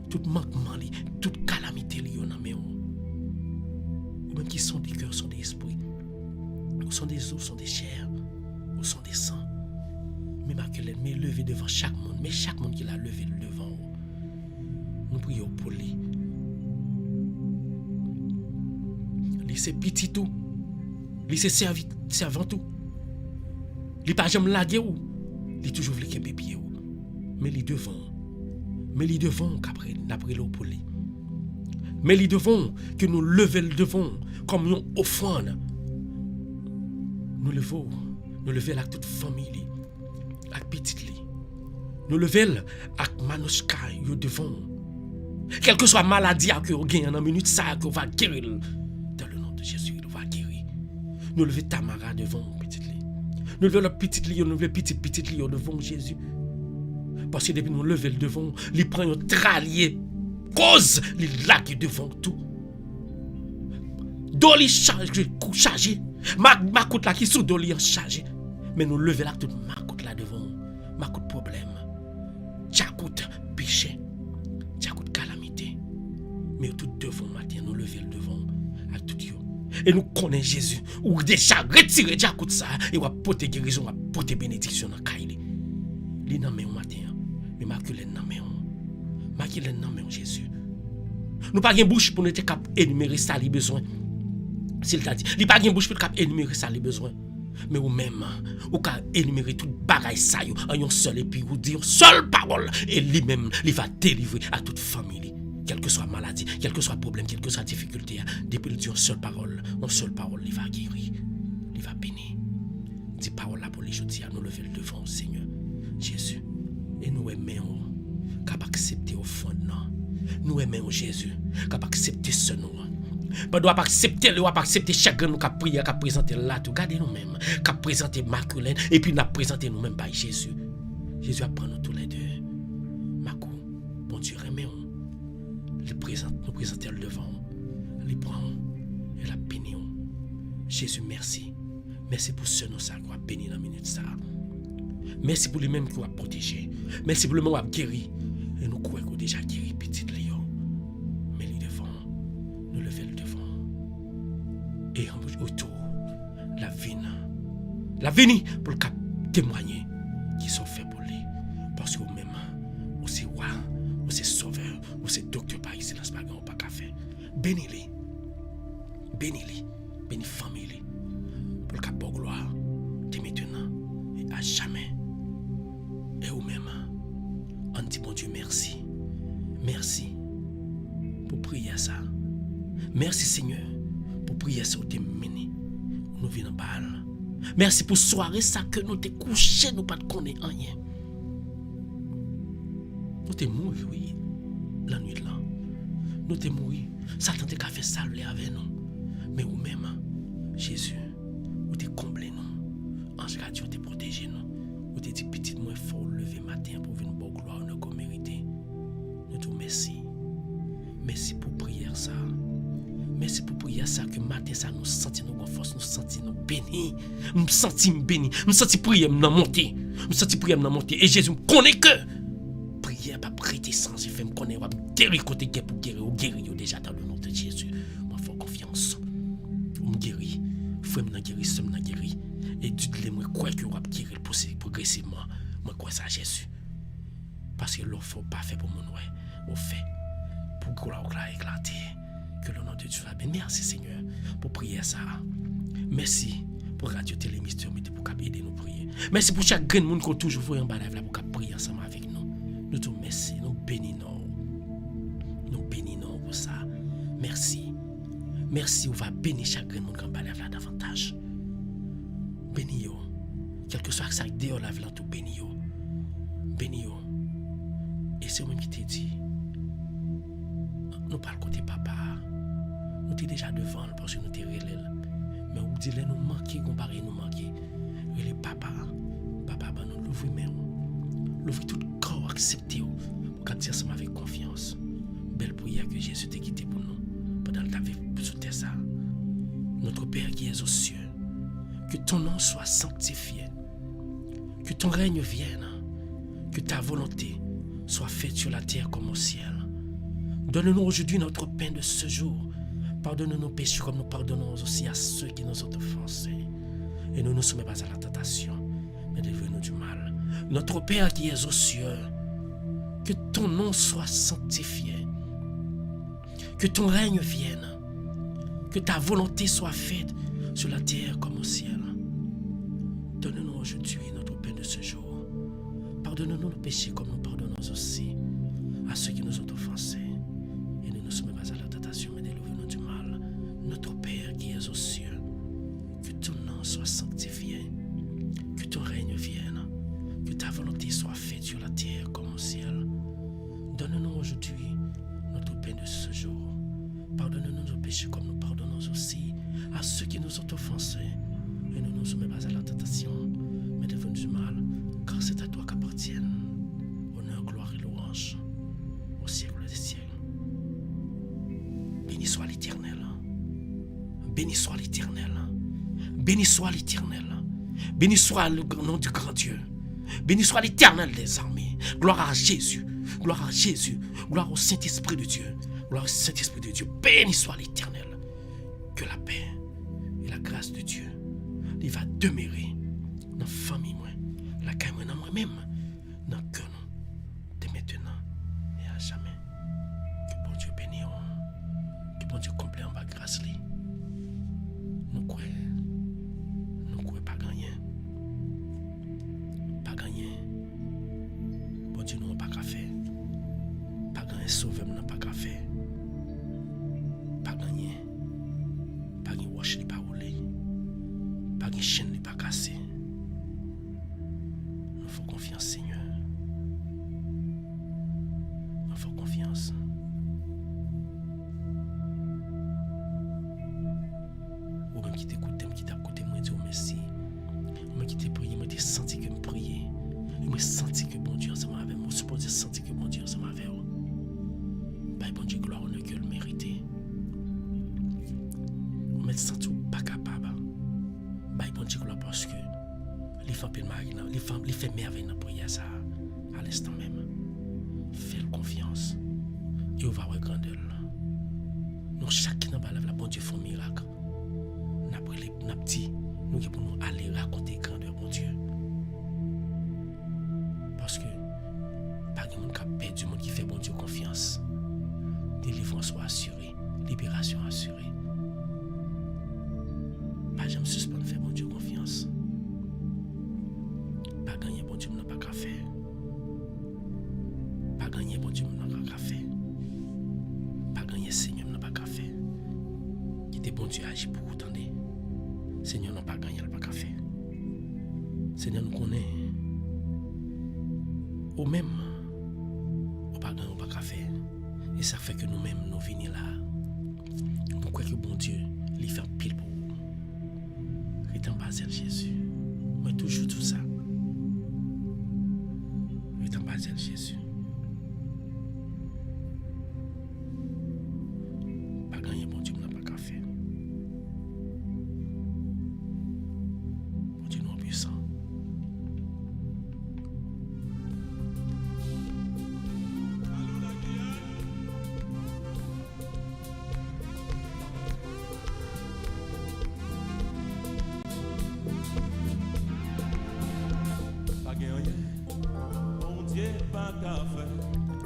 tout manquement li, toute calamité li yo nan men ou. Même qui sont des cœurs, sont des esprits. Ou sont des os, sont des chairs, ou sont des sangs. Mais Magdalene, mais levé devant chaque monde, mais chaque monde qui l'a levé devant vous. Nous prions pour lui. Lui c'est petit tout. Lui c'est servant tout. Lui pas jamais laguer ou. Lui toujours voulu qu'il pied ou. Mais lui devant. Mais lui devant qu'après l'eau pour lui. Mais ils devons que nous lever le devant comme une offrande. Nous lever avec toute famille, avec petite li. Nous lever avec Manoska, yo devant. Quelle que soit la maladie que vous gagnez en minute, ça que vous va guérir. Dans le nom de Jésus, il va guérir. Nous lever Tamara devant, petite li. Nous lever la petite li, nous lever petite li devant Jésus. Parce que depuis nous lever le devant, il prend un tralier. Cause, il lague devant tout. Doli chargé. Ma coute là qui sous doli chargé. Mais nous lever là tout ma coute là devant. Ma coute problème. Tchakout péché. Tchakout calamité. Mais tout devant matin, nous lever le devant à tout yo. Et nous connaissons Jésus. Ou déjà retiré Tchakout ça. Et on va porter guérison, on va porter bénédiction dans Kaili. Li nan men matin. Mais maculé nan men. Maculé nan men Jésus. Nous pas gen bouche pour nous être cap énumérer ça les besoins. S'il t'a dit, il pas gen bouche pour cap énumérer ça les besoins. Mais ou même ou ka énumérer tout bagaille ça yo en un seul et puis ou dire seule parole et lui-même il va délivrer à toute famille. Quelle que soit maladie, quel que soit problème, quelle que soit difficulté, depuis il dit une seule parole, il va guérir, il va bénir. Dis parole là pour les jeudi à nous lever le devant Seigneur Jésus. Et nous aimons capable accepter au fond non. Nous aimons Jésus capable accepter ce nom. Pas doit pas accepter le pas accepter chacun nous qu'a prier qu'a présenter là tout garder nous mêmes qu'a présenter Marculène et puis n'a présenter nous mêmes par Jésus. Jésus apprend nous tous les deux. Marco, bon Dieu aimons. Il présente nous présenter le devant. Il prend et la béni. Jésus merci. Merci pour ce nom ça qui va bénir dans minute ça. Merci pour lui-même qui va protéger. Merci pour lui-même qui va guérir. Et nous croyons qu'on a déjà guéri petit lion. Mais il devant, nous lever le devant. Et en autour, la vie pour le cap témoigner qui sont faits pour lui. Parce que vous-même, vous c'est roi, vous c'est sauveur, vous c'est docteur par excellence, pas grand pas qu'à faire. Bénis-les. Bénis-les. Bénis famille. Pour le cap de gloire, dès maintenant et à jamais. Et vous-même, on dit bon Dieu merci. Merci pour prier ça. Merci Seigneur pour prier ça où t'es mené. Nous venons balle. Merci pour soirée ça que nous t'es couché, nous pas de connaître rien. Nous t'es mort, oui, la nuit là. Nous t'es mort. Satan t'a fait salver avec nous. Mais vous-même, Jésus, vous t'es comblé nous. Ange gardien t'es protégé nous. Vous t'es dit petit moins fort lever matin pour venir pour gloire nous comme mérité. Nous te merci. Merci pour prière ça. Merci pour prière ça que matin ça nous sentit nous force, nous sentit nous bénis. Nous sentis bénis. Nous sentis prière nous monter. Nous sentis prière nous monter et Jésus me connaît que prière pas prêter sans effet me connaît va guérir côté pour guérir ou guérir déjà dans le nom de Jésus. Moi faut confiance. On me guérit. Frère me guérit, soeur me guérit et tu te moi croire que on va guérir progressivement. Moi crois ça Jésus. Parce que l'on faut pas faire pour mon ouais, on fait pour gloire éclater. Que le nom de Dieu va bénir. Merci Seigneur pour prier ça. Merci pour Radio Télé Mystère pour aider nous prier. Merci pour chaque grand monde qu'on toujours voit en bas là pour prier ensemble avec nous. Nous te merci, nous bénissons. Nous bénissons pour ça. Merci. Merci, on va bénir chaque grand monde en bas là davantage. Bénis-yo. Quel que soit ça dehors la vie tout bénis-yo. Bénis-yo. Et c'est moi qui t'ai dit. Nous parlons côté papa. Nous sommes déjà devant parce que nous sommes relais. Mais on dit nous manquer, comparer nous manquer. Et papa, nous l'ouvrir même. L'ouvrir tout corps accepté pour dire ça avec confiance. Belle prière que Jésus t'a quitté pour nous. Pendant que tu avais sauté ça. Notre Père qui est aux cieux, que ton nom soit sanctifié. Que ton règne vienne. Que ta volonté soit faite sur la terre comme au ciel. Donne-nous aujourd'hui notre pain de ce jour. Pardonne-nous nos péchés comme nous pardonnons aussi à ceux qui nous ont offensés. Et ne nous soumets pas à la tentation, mais délivre-nous du mal. Notre Père qui es aux cieux, que ton nom soit sanctifié. Que ton règne vienne. Que ta volonté soit faite sur la terre comme au ciel. Donne-nous aujourd'hui notre pain de ce jour. Pardonne-nous nos péchés comme nous pardonnons aussi à ceux qui nous ont offensés. Et ne nous soumets pas à la tentation. nous sont offensés et ne nous soumets pas à la tentation, mais défends du mal, car c'est à toi qu'appartiennent honneur, gloire et louange au siècle des siècles. Béni soit l'Éternel. Béni soit l'Éternel. Béni soit l'Éternel. Béni soit le nom du grand Dieu. Béni soit l'Éternel des armées. Gloire à Jésus. Gloire à Jésus. Gloire au Saint-Esprit de Dieu. Gloire au Saint-Esprit de Dieu. Béni soit l'Éternel. Que la paix et la grâce de Dieu, il va demeurer dans la famille, la caille, dans moi-même, dans le cœur, de maintenant et à jamais. Que bon Dieu bénisse. Que bon Dieu comble en bas grâce. Nous croyons pas gagner. Pas gagner. Bon Dieu, nous n'avons pas qu'à faire. Pas gagner, sauver, nous n'avons pas qu'à faire. Pas gagner. Pas gagner, wash, pas rouler. Pas gagner, chaîne, pas casser. Nous faut confiance, Seigneur. Nous faut confiance. Ou même qui t'écoute, qui t'a écouté, moi dire merci. Ou même qui t'a prié, moi t'ai senti que me prier. Moi senti que bon Dieu ensemble avec moi. Supposé sentir que bon Dieu ensemble avec moi. Bah bon Dieu gloire honneur que le mériter. Ou même senti pas capable. Bah bon Dieu gloire parce que les femmes les fait merveille dans la prière ça à l'instant même. Fais confiance et on va voir grandeur. Nous chacun dans la bon Dieu fait un miracle. N'a petit nous qui pour nous aller raconter grandeur mon Dieu. Parce que pas de monde qui a perdu, monde qui fait bon Dieu confiance. Délivrance soit assurée, libération assurée. Pas jamais suspendre faire bon Dieu confiance. Pas gagner bon Dieu n'a pas qu'à faire. Pas gagner bon Dieu n'a pas qu'à faire. Pas gagner Seigneur n'a pas qu'à faire. Qui était bon Dieu agit pour vous attendez. Seigneur n'a pas gagné, n'a pas qu'à faire. Seigneur nous connaît. Ou même, on pas gagné, on pas qu'à faire. Et ça fait que nous-mêmes, nous venons là. Nous croyons que bon Dieu, il fait pile pour vous. Il est en bas de Jésus. Moi, toujours tout ça. Il est en bas de Jésus. Pas gagné, bon Dieu, n'a pas qu'à faire. Bon Dieu, nous puissant.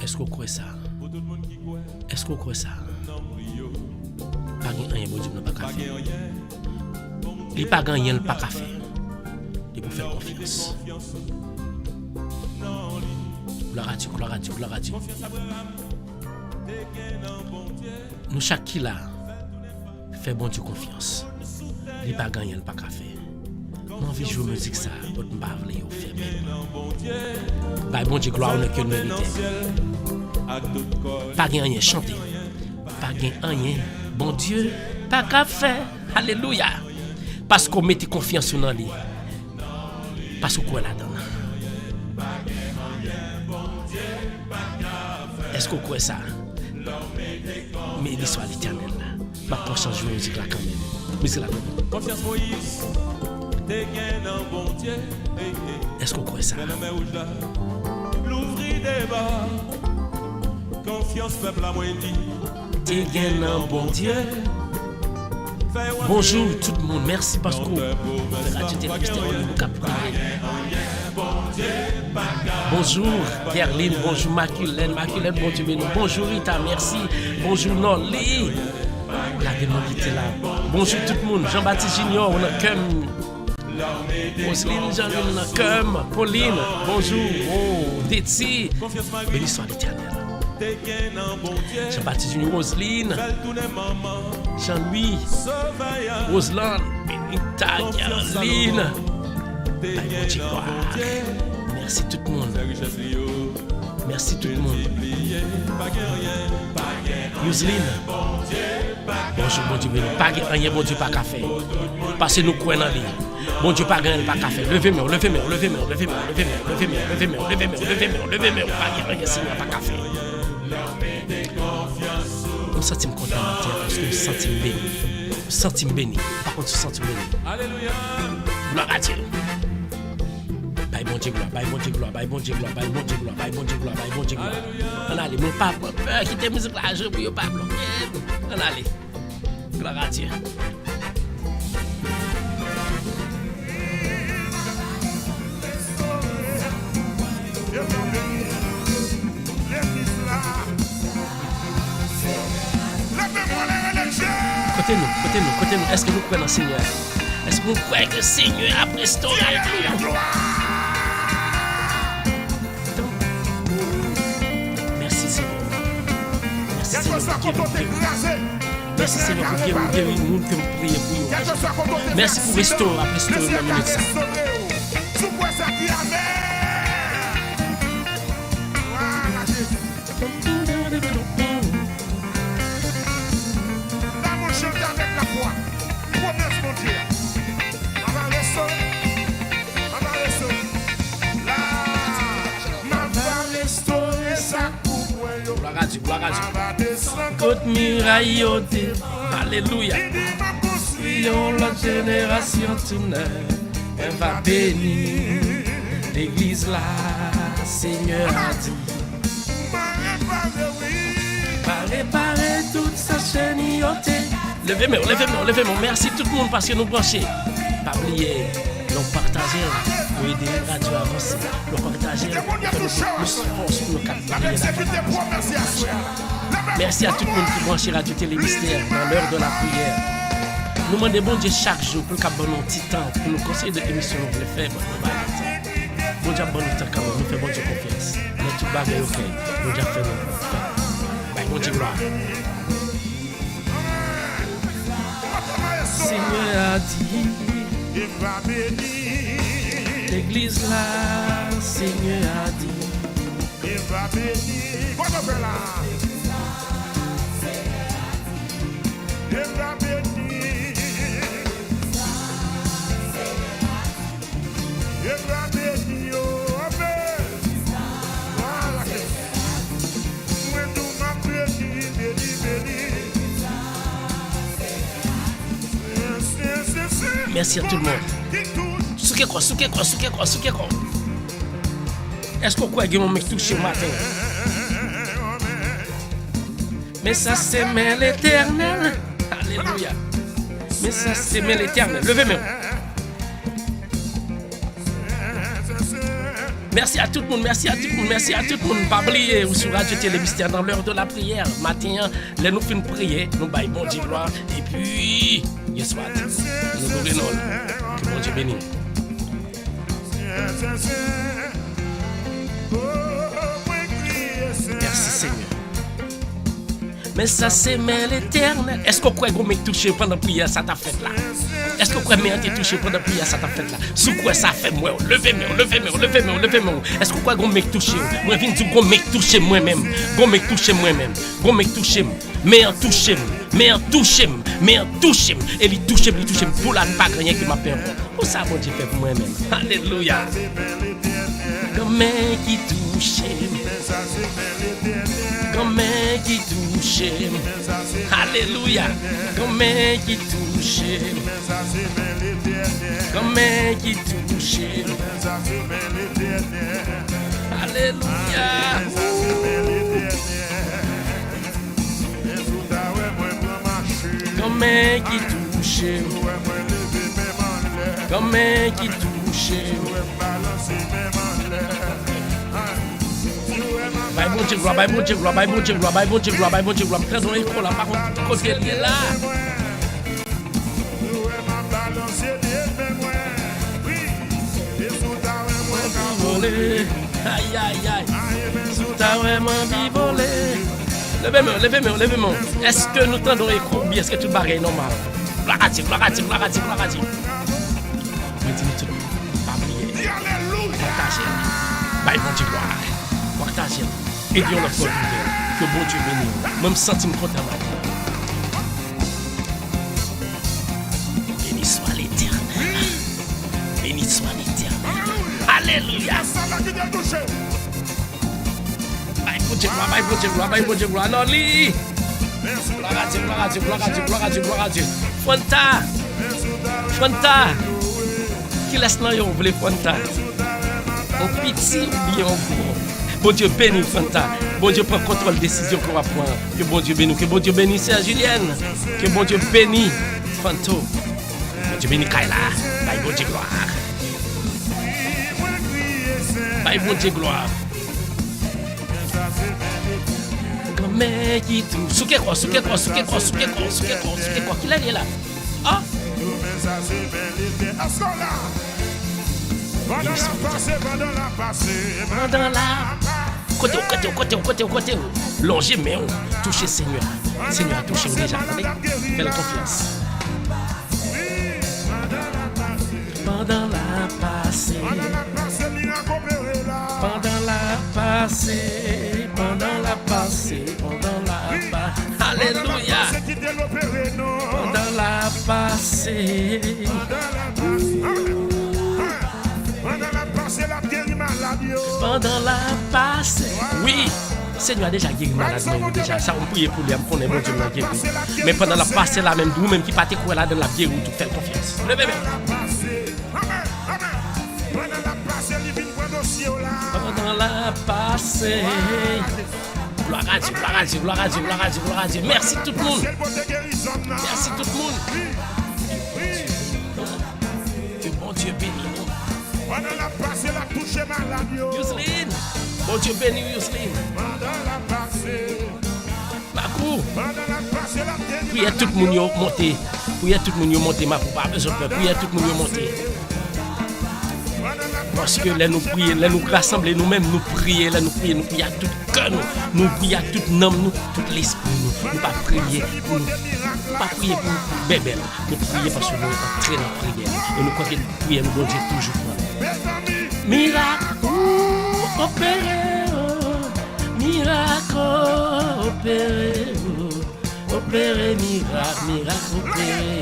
Est-ce qu'on croit ça? Est-ce qu'on croit ça? Pas gagner, bon Dieu, n'a pas qu'à faire. Il pas gagné, il pas qu'à faire. Il peut faire confiance. Gloire à Dieu, gloire à Dieu, gloire à Dieu. Nous chaque qui là fait bon Dieu confiance. Il pas gagné, il pas qu'à faire. Moi, envie de jouer musique ça, pour ne pas aller au fait même. Bah, bon Dieu, gloire, on ne que le mérite. Pas rien chanter. Pas rien. Bon Dieu, pas qu'à faire. Alléluia. Parce qu'on mette confiance dans lui. Parce qu'on la donne. Est-ce qu'on croit ça? Mais il soit l'éternel. Ma prochaine jouer musique là quand même. Musique là quand même. Confiance Moïse. Est-ce qu'on croit ça? L'ouvrir des bas. Confiance peuple à moi dit. T'es un bon Dieu. Bonjour tout le monde, merci parce que Radio Télé Mystère nous capte. Bonjour Gerline, bonjour Maculène, bon Dieu béni. Bonjour Rita, merci. Bonjour Noli. La démocratie là. Bonjour tout le monde, Jean-Baptiste Junior, on a comme Roselyne, Jean-Louis, on a comme Pauline. Bonjour, oh, Detsi. Béni soit l'Éternel. Jean-Baptiste Junior, Roselyne, Jean-Louis, Roselyne, Benita, Caroline. Merci tout le monde. Merci tout le monde. Roselyne. Bonjour, bon Dieu béni. Pas rien, bon Dieu, pas qu'à faire. Parce que nous croyons en lui. Bon Dieu, pas rien, pas qu'à faire. Levez-moi, levez-moi, levez-moi, levez-moi, levez-moi, levez-moi, levez-moi, levez-moi, levez-moi, levez-moi. Pas rien, Seigneur, pas qu'à faire. Nous sentons content parce que nous sentons béni. Nous sentons béni. Par contre, nous sentons béni. Alléluia. Gloire à Dieu. Bye bon Dieu gloire, bye bon Dieu gloire, bye bon Dieu gloire, bye bon Dieu gloire, bye bon Dieu gloire, bye bon Dieu gloire. On allait, mon pas peur, quitter musique là, je peux pas bloquer. On allait. Gloire à Dieu. Côté-nous. Est-ce que nous croyons dans le Seigneur? Est-ce que vous croyez que le Seigneur a restauré la gloire? Merci Seigneur. Merci Seigneur pour guérir nous que nous prions pour vous. Merci pour restaurer la minute ça. Gloire à Dieu. Côte miraille alléluia. Prions la génération tourne, elle va bénir l'église là, Seigneur a dit. Va réparer toute sa chaîne iotée. Levez-moi. Merci tout le monde parce que nous branchez. Pas oublier, nous partager, nous aider la radio à avancer. Nous partager, nous force pour nous capter. Merci à tout le monde qui branche Radio Télé Mystère dans l'heure de la prière. Nous demandons bon Dieu chaque jour pour nous avoir un petit temps, pour nous conseiller de l'émission que nous voulons faire. Bon Dieu, bon temps quand même, nous faisons bon Dieu confiance. Nous tout bagaille ok, bon Dieu fait nous. Bon Dieu gloire. Seigneur a dit, il va bénir l'église là, Seigneur a dit, il va bénir. Quoi on fait là? Il va bénir. Il va bénir. Voilà. Moi tout m'a béni, béni. Merci à tout le monde. Souké quoi. Est-ce qu'on croit que mon mec touche au matin? Mais ça c'est l'éternel. Alléluia. Mais ça c'est l'éternel. Levez-moi. Merci à tout le monde. Pas oublier ou sur Radio Télé Mystère dans l'heure de la prière. Matin, là nous finissons prier, nous baillons bon Dieu gloire. Et puis, yes soit, nous donnons que bon Dieu bénisse. Merci Seigneur. Mais ça c'est l'éternel. Est-ce qu'on croit qu'on m'a touché pendant la prière, ça t'a fait là? Est-ce qu'on croit qu'on m'a touché pendant la prière, ça t'a fait là? Sous quoi ça fait moi? Levez-moi. Est-ce qu'on croit qu'on m'a touché? Moi, je viens dire qu'on m'a touché moi-même. Qu'on m'a touché. Mais en touché. Et il touche pour la pas rien qui m'a permis. Pour ça, mon Dieu fait pour moi-même. Alléluia. Comme qui touche. Alléluia. Comme qui touche. Alléluia. Comme qui touche. Bye bon Dieu gloire. Très dans l'école là, par contre, côté lié là. Aïe. Sous ta vraiment bivolé. Levez-moi. Est-ce que nous tendons écho ou bien est-ce que tout barre est normal? Gloire à Dieu. Mais dis-nous tout, pas oublier. Partagez. Bye bon Dieu gloire. Partagez. Aidons notre vie. Que bon Dieu bénisse. Moi, je me sens content maintenant. Alléluia. Ça là qui t'a touché. Bye, bon Dieu, gloire, bye, bon Dieu, gloire, bye, bon Dieu, gloire. Non, lui. Gloire à Dieu, gloire à Dieu, gloire à Dieu, gloire à Dieu, gloire à Dieu. Fanta. Qui laisse là, on voulait Fanta. On pitié ou bien on gros. Bon Dieu bénit Fanta. Bon Dieu prend contrôle décision qu'on va prendre. Que bon Dieu bénisse. Que bon Dieu bénisse Sœur Julienne. Que bon Dieu bénisse Fanto. Bon Dieu bénisse Kayla. Bye bon Dieu gloire. Bye bon Dieu gloire. Grand-mère qui tout. Souké quoi. Qui l'a dit là? Ah? Pendant la côté. Longer, mais on touche Seigneur. Seigneur a touché déjà. Fais la confiance. Pendant la passée. Alléluia. Pendant la passée. Pendant la passée. Oui, Seigneur a déjà guéri malade. Déjà, ça on prie pour lui, on connaît mon Dieu l'a guéri. Mais pendant la passée là même, nous-mêmes qui partez quoi là dans la guéri, tout fait confiance. Levez même. Pendant la passée. Gloire à Dieu, gloire à Dieu, gloire à Dieu, gloire à Dieu, gloire à Dieu. Merci tout le monde. Merci tout le monde. Que bon Dieu bénisse. Yousline. Bon Dieu bénisse Yousline. Makou. Priez tout le monde monter. Priez tout le monde monter. Makou, pas besoin de peur. Priez tout le monde monter. Parce que là nous prions, là nous rassembler nous-mêmes, nous prions à tout cœur, nous prions à tout nom, nous, tout l'esprit, nous pas prier pour nous, pas prier pour bébé, nous prions parce que nous sommes très dans la prière. Et nous croyons que nous prions, nous Dieu toujours. Miracle opéré, miracle opéré, miracle opéré.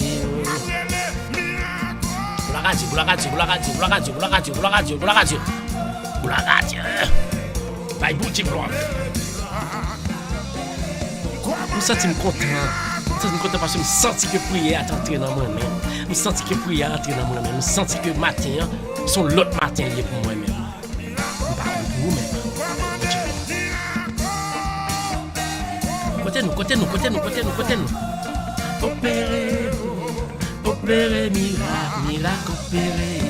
Gloire à Dieu. Bye, bon Dieu, gloire. Nous sommes contents. Parce que nous sentons que prière a entré dans moi-même. Nous sentons que prière a entré dans moi-même. Nous sentons que matin, son l'autre matin lié pour moi-même. Nous parlons pour nous-mêmes. Côté nous. Opéré, miracle opéré.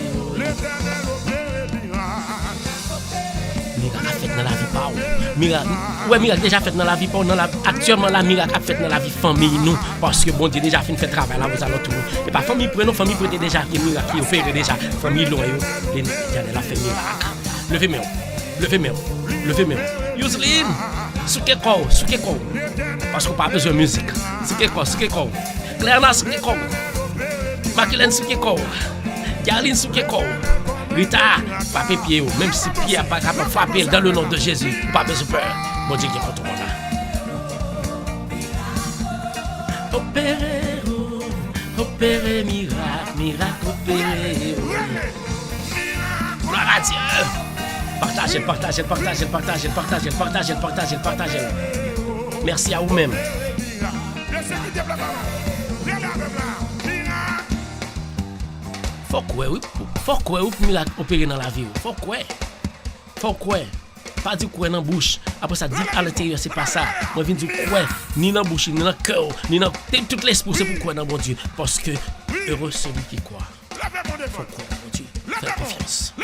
Miracle a fait dans la vie pas. Miracle déjà fait dans la vie pas. Actuellement la miracle a fait dans la vie famille nous parce que bon Dieu déjà fait travail là vous allez tout. Et pas famille pour nous famille pour déjà qui miracle qui opéré déjà famille loyaux les Éternel a fait miracle. Levez main. Yousline, souké quoi. Parce qu'on pas besoin de musique. Souké quoi. Clairement souké quoi. Makilène souké quoi. Galine souké quoi. Rita, pas pied, même si pied n'a pas capable de frapper dans le nom de Jésus, pas besoin de peur. Mon Dieu qui est contre moi là. Opéré, miracle opéré. Gloire à Dieu. Partagez. Merci à vous-même. Faut quoi miracle opérer dans la vie. Faut quoi. Pas dire quoi dans la bouche. Après ça dit à l'intérieur c'est pas ça. Moi viens dire quoi ni dans la bouche, ni dans le cœur, ni dans tout l'esprit c'est pourquoi dans mon Dieu parce que heureux celui qui croit. Faut croire mon Dieu. Faites confiance.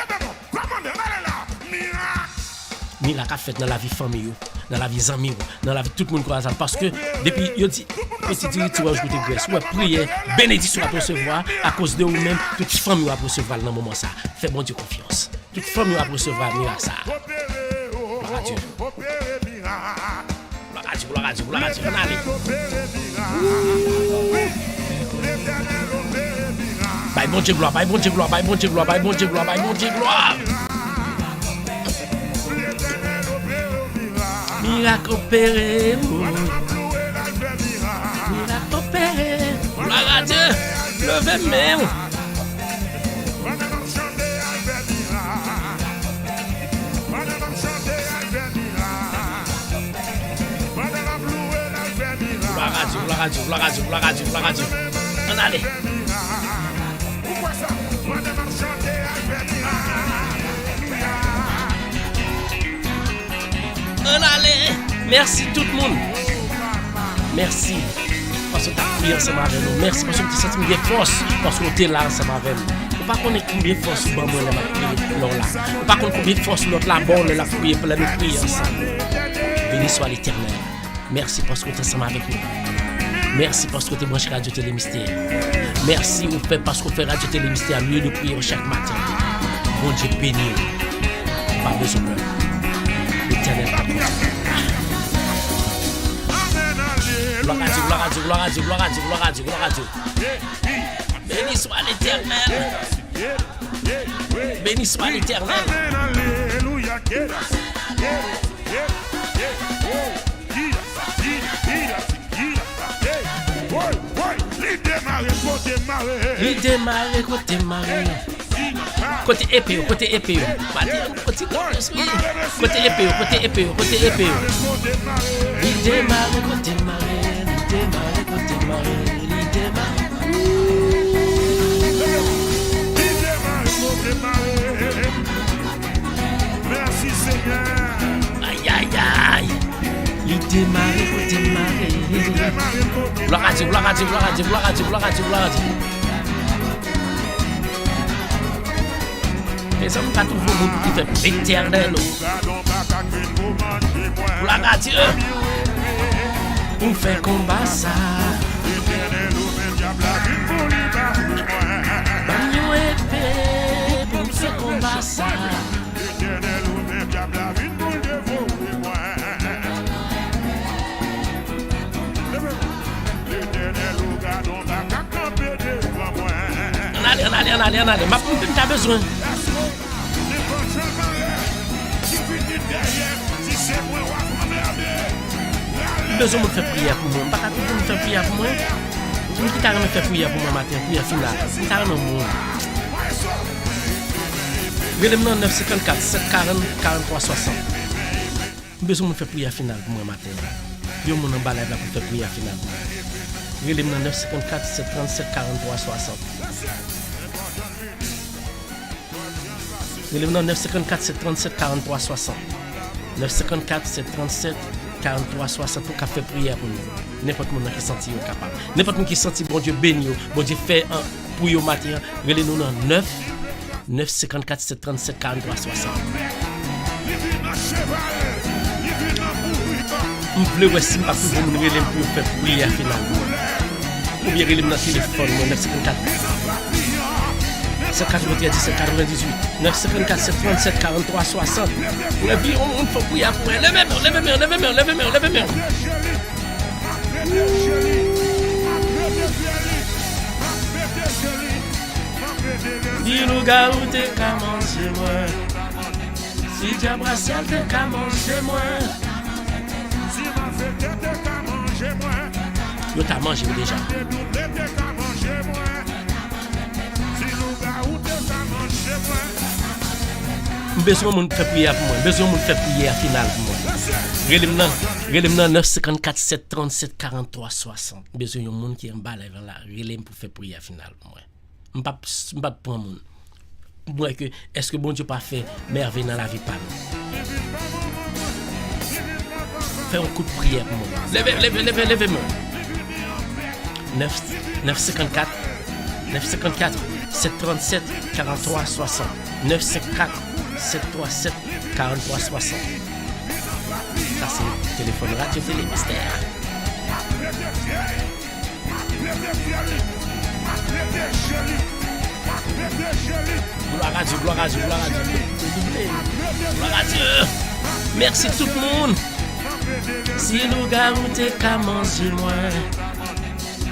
Miracle a fait dans la vie famille, dans la vie amis, dans la vie tout le monde croit parce que depuis il dit petit rituel côté grâce, ouais prière, bénédiction à recevoir à cause de vous-même, toute famille va recevoir dans moment ça. Fais bon Dieu confiance. Toute famille va recevoir miracle ça. Gloire à Dieu. On allez. Bye bon Dieu gloire. Miracle opéré. Gloire à Dieu. Levez main. gloire à Dieu, gloire à Dieu, gloire à Dieu, gloire à Dieu. On allait. Pourquoi ça? Madame a chanté avec On allait. Merci tout le monde. Merci. Parce que tu as prié ensemble avec nous. Merci parce que tu as senti une force. Parce que tu es là ensemble avec nous. On ne connaît pas combien de force nous avons prié. On ne connaît pas combien de force notre là-bas nous avons prié pour nous prier ensemble. Béni soit l'Éternel. Merci parce que tu es ensemble avec nous. Merci parce que tu es branché Radio Télé Mystère. Merci parce que tu fais Radio Télé Mystère mieux de prier chaque matin. Bon Dieu béni. Pas besoin de pleurer. L'Éternel va continuer. Gloire à Dieu, gloire à Dieu, gloire à Dieu, gloire à Dieu, gloire à Dieu, gloire à Dieu. Béni soit l'Éternel. Béni soit l'Éternel. Alléluia. Il démarre, côté maré. Côté épée, côté épée. Côté épée, côté épée, côté épée. Il démarre, côté maré. Il démarre, côté maré. Il démarre. Merci Seigneur. Aïe, aïe, aïe. Il démarre, côté maré. Gloire à Dieu, gloire à Dieu, gloire à Dieu, gloire à Dieu, gloire à Dieu, gloire à Dieu. Et ça ne pas toujours le monde qui fait éternel. Gloire à Dieu. On fait combat ça. Bagno épée, on fait combat ça. On allez. Ma poule, tu as besoin. Besoin de faire prière pour moi. Pas qu'à tout faire prière pour moi. Je me dis carrément faire prière pour moi matin, prière finale. C'est carrément moi. Relève-moi 954 740 43 60. Besoin de faire prière finale pour moi matin. Yo mon en bas là pour faire prière finale. Relève-moi 954 737 43 60. Relève-moi 954 737 43 60. 954 737 43 60 pour faire prière pour nous. N'importe qui qui senti capable. N'importe qui senti bon Dieu béni, bon Dieu fait pour yo matin. Relève-nous dans 954 737 43 60. Je voulais voir si je peux vous relève pour faire prière finale. Ou bien relève dans téléphone 954 798 1798 954 737 43 60. Et puis on fait prière pour elle. Levez-moi. Dis-nous gars où t'es qu'à manger moi. Si diable racial t'es qu'à manger moi. Yo t'as mangé déjà. Besoin de faire prière pour moi. Besoin de faire prière finale pour moi. Relève-moi 954 737 43 60. Besoin de monde qui est en bas là. Relève pour faire prière finale pour moi. Je ne peux pas prendre monde. Moi que est-ce que bon Dieu pas fait merveille dans la vie pas nous. Fais un coup de prière pour moi. Levez-moi. 954 737 43 60. 954 737 43 60. Ça c'est le téléphone Radio Télé Mystère. Gloire à Dieu. Gloire à Dieu. Merci tout le monde. Si nous garons t'es qu'à manger moins.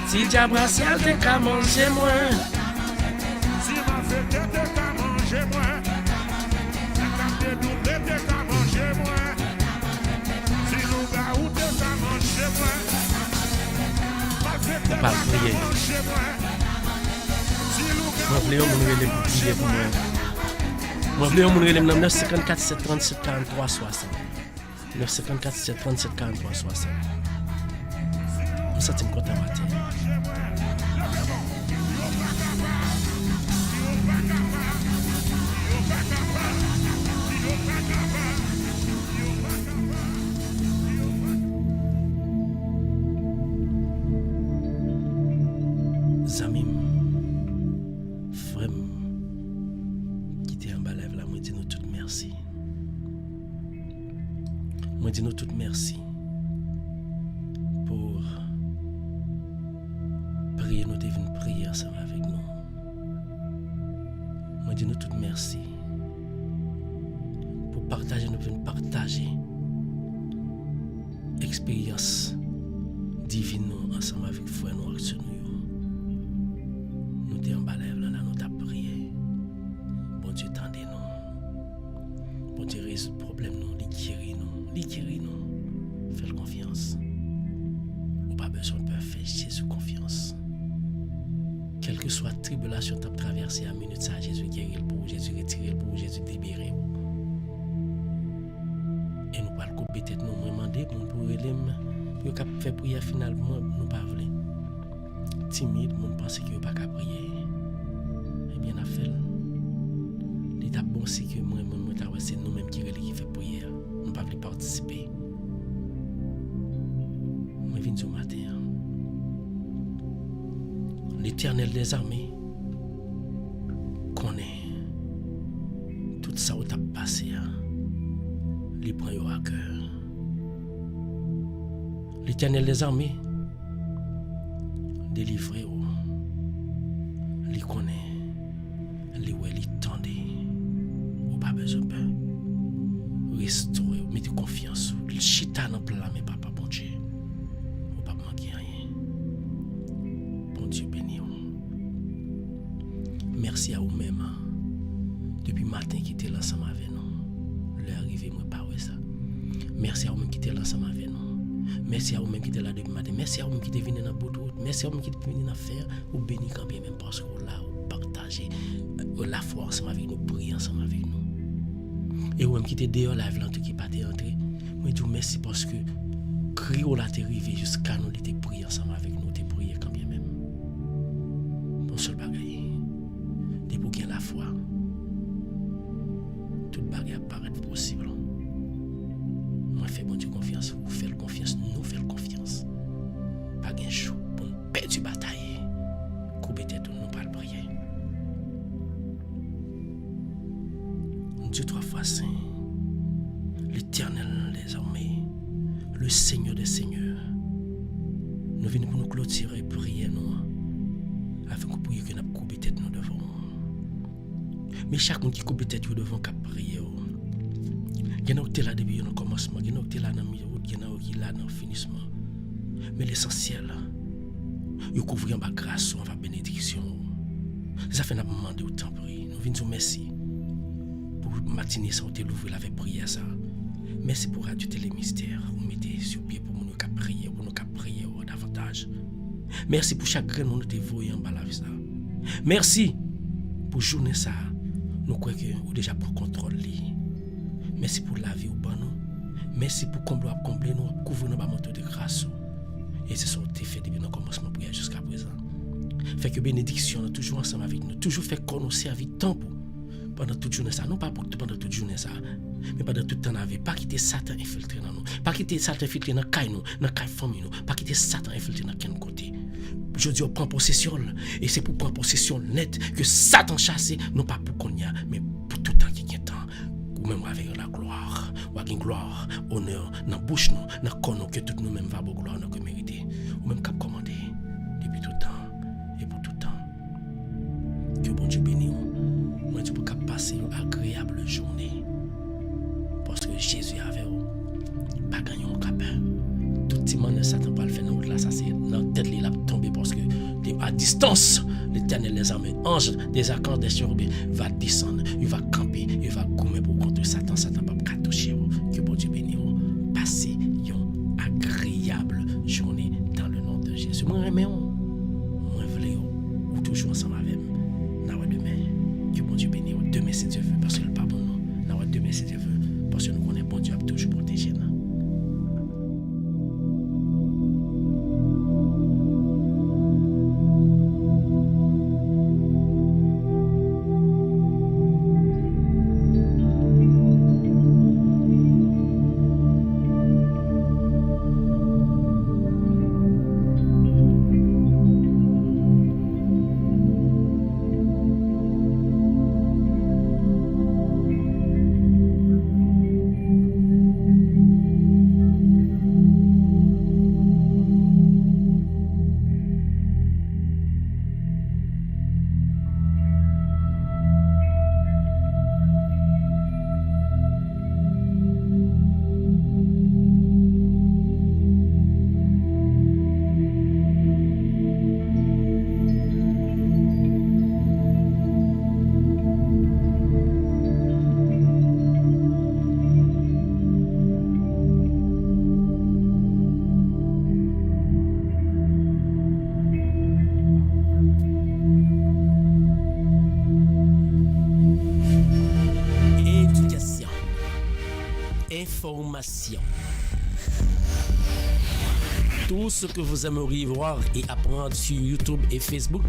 Si diable racial t'es qu'à manger moins. Si ma fête t'es qu'à manger moins. Pas prier. Moi, je voulais prier pour moi. Moi, je voulais 954 737 43 60. 954 737 43 60. Je sens content matin. Zamim, frère, qui était en bas lèvre là, moi dis nous tout merci. Moi dis nous tout merci pour prier, nous devons prier ensemble avec nous. Moi dis nous tout merci pour partager, nous devons partager expérience divine nous ensemble avec frère nous sur nous. Nous t'es en bas lèvre là, nous t'as prié. Bon Dieu tendez-nous. Bon Dieu résout le problème nous, il guérit nous. Fais confiance. Ou pas besoin de peur, fais Jésus confiance. Quelle que soit la tribulation que tu as traversée à minute, ça Jésus guérit pour Jésus retirer pour Jésus libérer. Et nous pas le couper tête nous demander pour faire faire prière finalement nous pas voulons. Timide, nous pense que pas qu'à prier. Eh bien a fait. L'état bon c'est que moi c'est nous-mêmes qui fait prière. Nous pas voulons participer. Moi viens du matin. L'Éternel des armées connaît tout ça où t'as passé. Il prend à cœur. L'Éternel des armées délivré ou li connaît li ouais li tendait ou pas besoin de peur restaurer ou mettez confiance ou chita dans plan mais papa bon Dieu ou pas manquer rien bon Dieu béni merci à vous-même depuis matin qui était là ensemble avec nous l'heure arrivée moi pas ouais ça merci à vous-même qui était là ensemble avec nous. Merci à vous-même qui êtes là depuis matin. Merci à vous-même qui êtes venu dans le bout de route. Merci à vous-même qui êtes venu dans faire. Ou béni quand bien même parce que vous là, vous partagez la foi ensemble avec nous, priez ensemble avec nous. Et vous-même qui êtes dehors, la vie qui n'est pas entré. Moi, je vous remercie parce que Crio là, t'es arrivé jusqu'à nous, t'es prié ensemble avec nous, t'es prié quand bien même. Bon seul bagaille. Dès pour qu'il y ait la foi, toute bagaille apparaît possible. Moi, fais bon Dieu confiance, vous faites confiance, nous faisons confiance. Pas de chou pour nous perdre la bataille. Couper tête, nous pas le prier. Dieu trois fois saint, l'Éternel des armées, le Seigneur des seigneurs. Nous venons pour nous clôturer, prier nous, afin que prier que nous couper tête nous devant. Mais chaque monde qui coupe tête nous devant qu'à prier. Il y en a qui là depuis le commencement, il y en a qui là dans le milieu, il y en a qui là dans le finissement. Mais l'essentiel, il couvre en grâce, en bénédiction. Ça fait nous demander autant prier. Nous venons merci pour matinée ça, vous l'ouvrir avec prière ça. Merci pour Radio Télé Mystère, vous mettez sur pied pour nous prier, pour nous prier davantage. Merci pour chaque grain nous te voyez en bas la vie ça. Merci pour journée ça. Nous croyons que vous déjà pour contrôle. Merci pour la vie au bon nous. Merci pour combler nous, couvrir nos manteaux de grâce. Et c'est ce que tu fait depuis le commencement de prière jusqu'à présent. Fait que bénédiction, toujours ensemble avec nous. Toujours fait qu'on nous serve tant pour. Pendant toute journée ça. Non pas pour pendant toute journée ça. Mais pendant tout le temps avec. Pas quitter Satan infiltré dans nous. Pas quitter Satan infiltré dans la caille nous. Dans la caille famille nous. Pas quitter Satan infiltré dans quel côté. Je dis on prend possession. Et c'est pour prendre possession net que Satan chasse. Non pas pour qu'on y a. Mais pour tout le temps qui est temps. Ou même avec la gloire, ou avec gloire, honneur, dans la bouche, dans le corps, que tout nous-mêmes va pour gloire, nous que mériter. Ou même cap commander, depuis tout le temps, et pour tout le temps. Que bon Dieu bénisse. Moi, tu peux passer une agréable journée. Parce que Jésus avait pas gagné au cap. Tout le monde ne s'attend pas à le faire. Là, ça c'est dans la tête, il a tombé parce que à distance, l'Éternel des armées, ange des archanges des chérubins va descendre, il va camper, il va gommer pour contre Satan. Satan ne va pas toucher. Que bon Dieu bénisse. Passez une agréable journée dans le nom de Jésus. Moi, je moi, ou toujours ensemble avec moi. Demain, que bon Dieu bénisse. Demain, si Dieu veut, parce que le pardon nous. Demain, si Dieu veut, parce que nous connaissons bon Dieu a toujours protégé nous. information. Tout ce que vous aimeriez voir et apprendre sur YouTube et Facebook,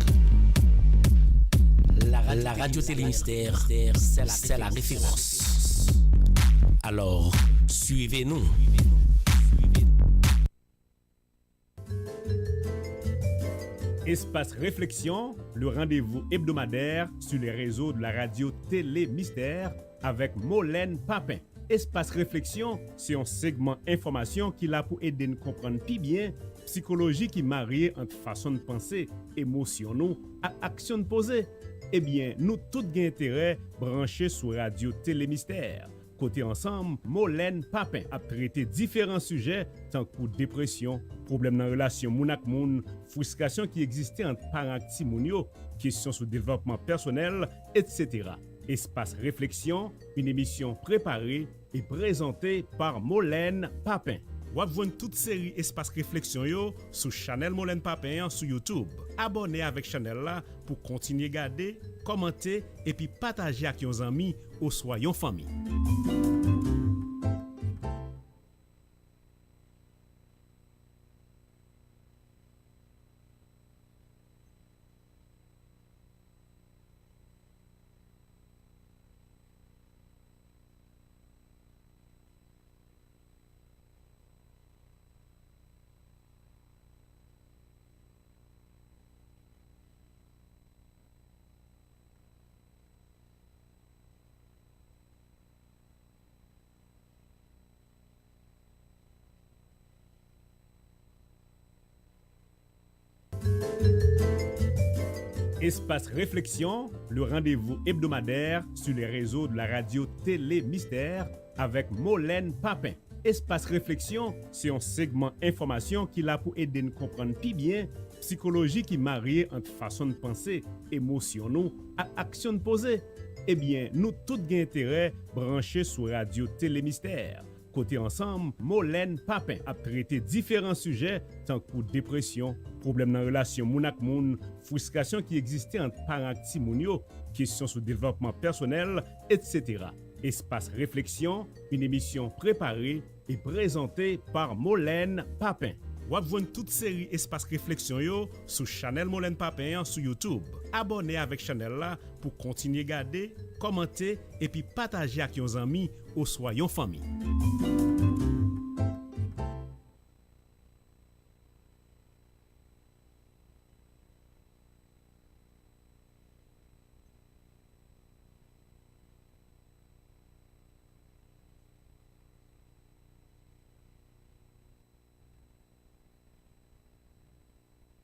la radio Télémystère, c'est la référence. Alors, suivez-nous. Espace Réflexion, le rendez-vous hebdomadaire sur les réseaux de la radio Télémystère avec Molène Papin. Espace Réflexion, c'est un segment information qui l'a pour aider nous comprendre plus bien psychologie qui marie entre façon de penser, émotion nous, et action de poser. Eh bien, nous tous gain intérêt branchés sur radio Télémystère. Côté ensemble, Molène Papin a traité différents sujets tant que dépression, problèmes dans la relation moun ak moun, frustration qui existait entre parents et moun yo, questions sur développement personnel, etc. Espace Réflexion, une émission préparée et présentée par Molène Papin. Vous avez toute série Espace Réflexion yo sur Channel Molène Papin sur YouTube. Abonnez avec Channel là pour continuer à garder, commenter et puis partager avec vos amis ou soyons famille. Espace Réflexion, le rendez-vous hebdomadaire sur les réseaux de la radio Télémystère avec Molène Papin. Espace Réflexion, c'est un segment information qui l'a pour aider nous comprendre plus bien psychologie qui marie entre façon de penser, émotion nous, et action de poser. Eh bien, nous tous gain intérêt branchés sur radio Télémystère. Côté ensemble, Molène Papin a traité différents sujets tant que dépression, problèmes dans la relation moun ak moun, frustration qui existait entre parents et moun yo, questions sur développement personnel, etc. Espace Réflexion, une émission préparée et présentée par Molène Papin. Vous avez toute série Espace Réflexion yo sur Channel Molène Papin sur YouTube. Abonnez avec Channel là pour continuer à garder, commenter et puis partager avec vos amis ou soyons famille.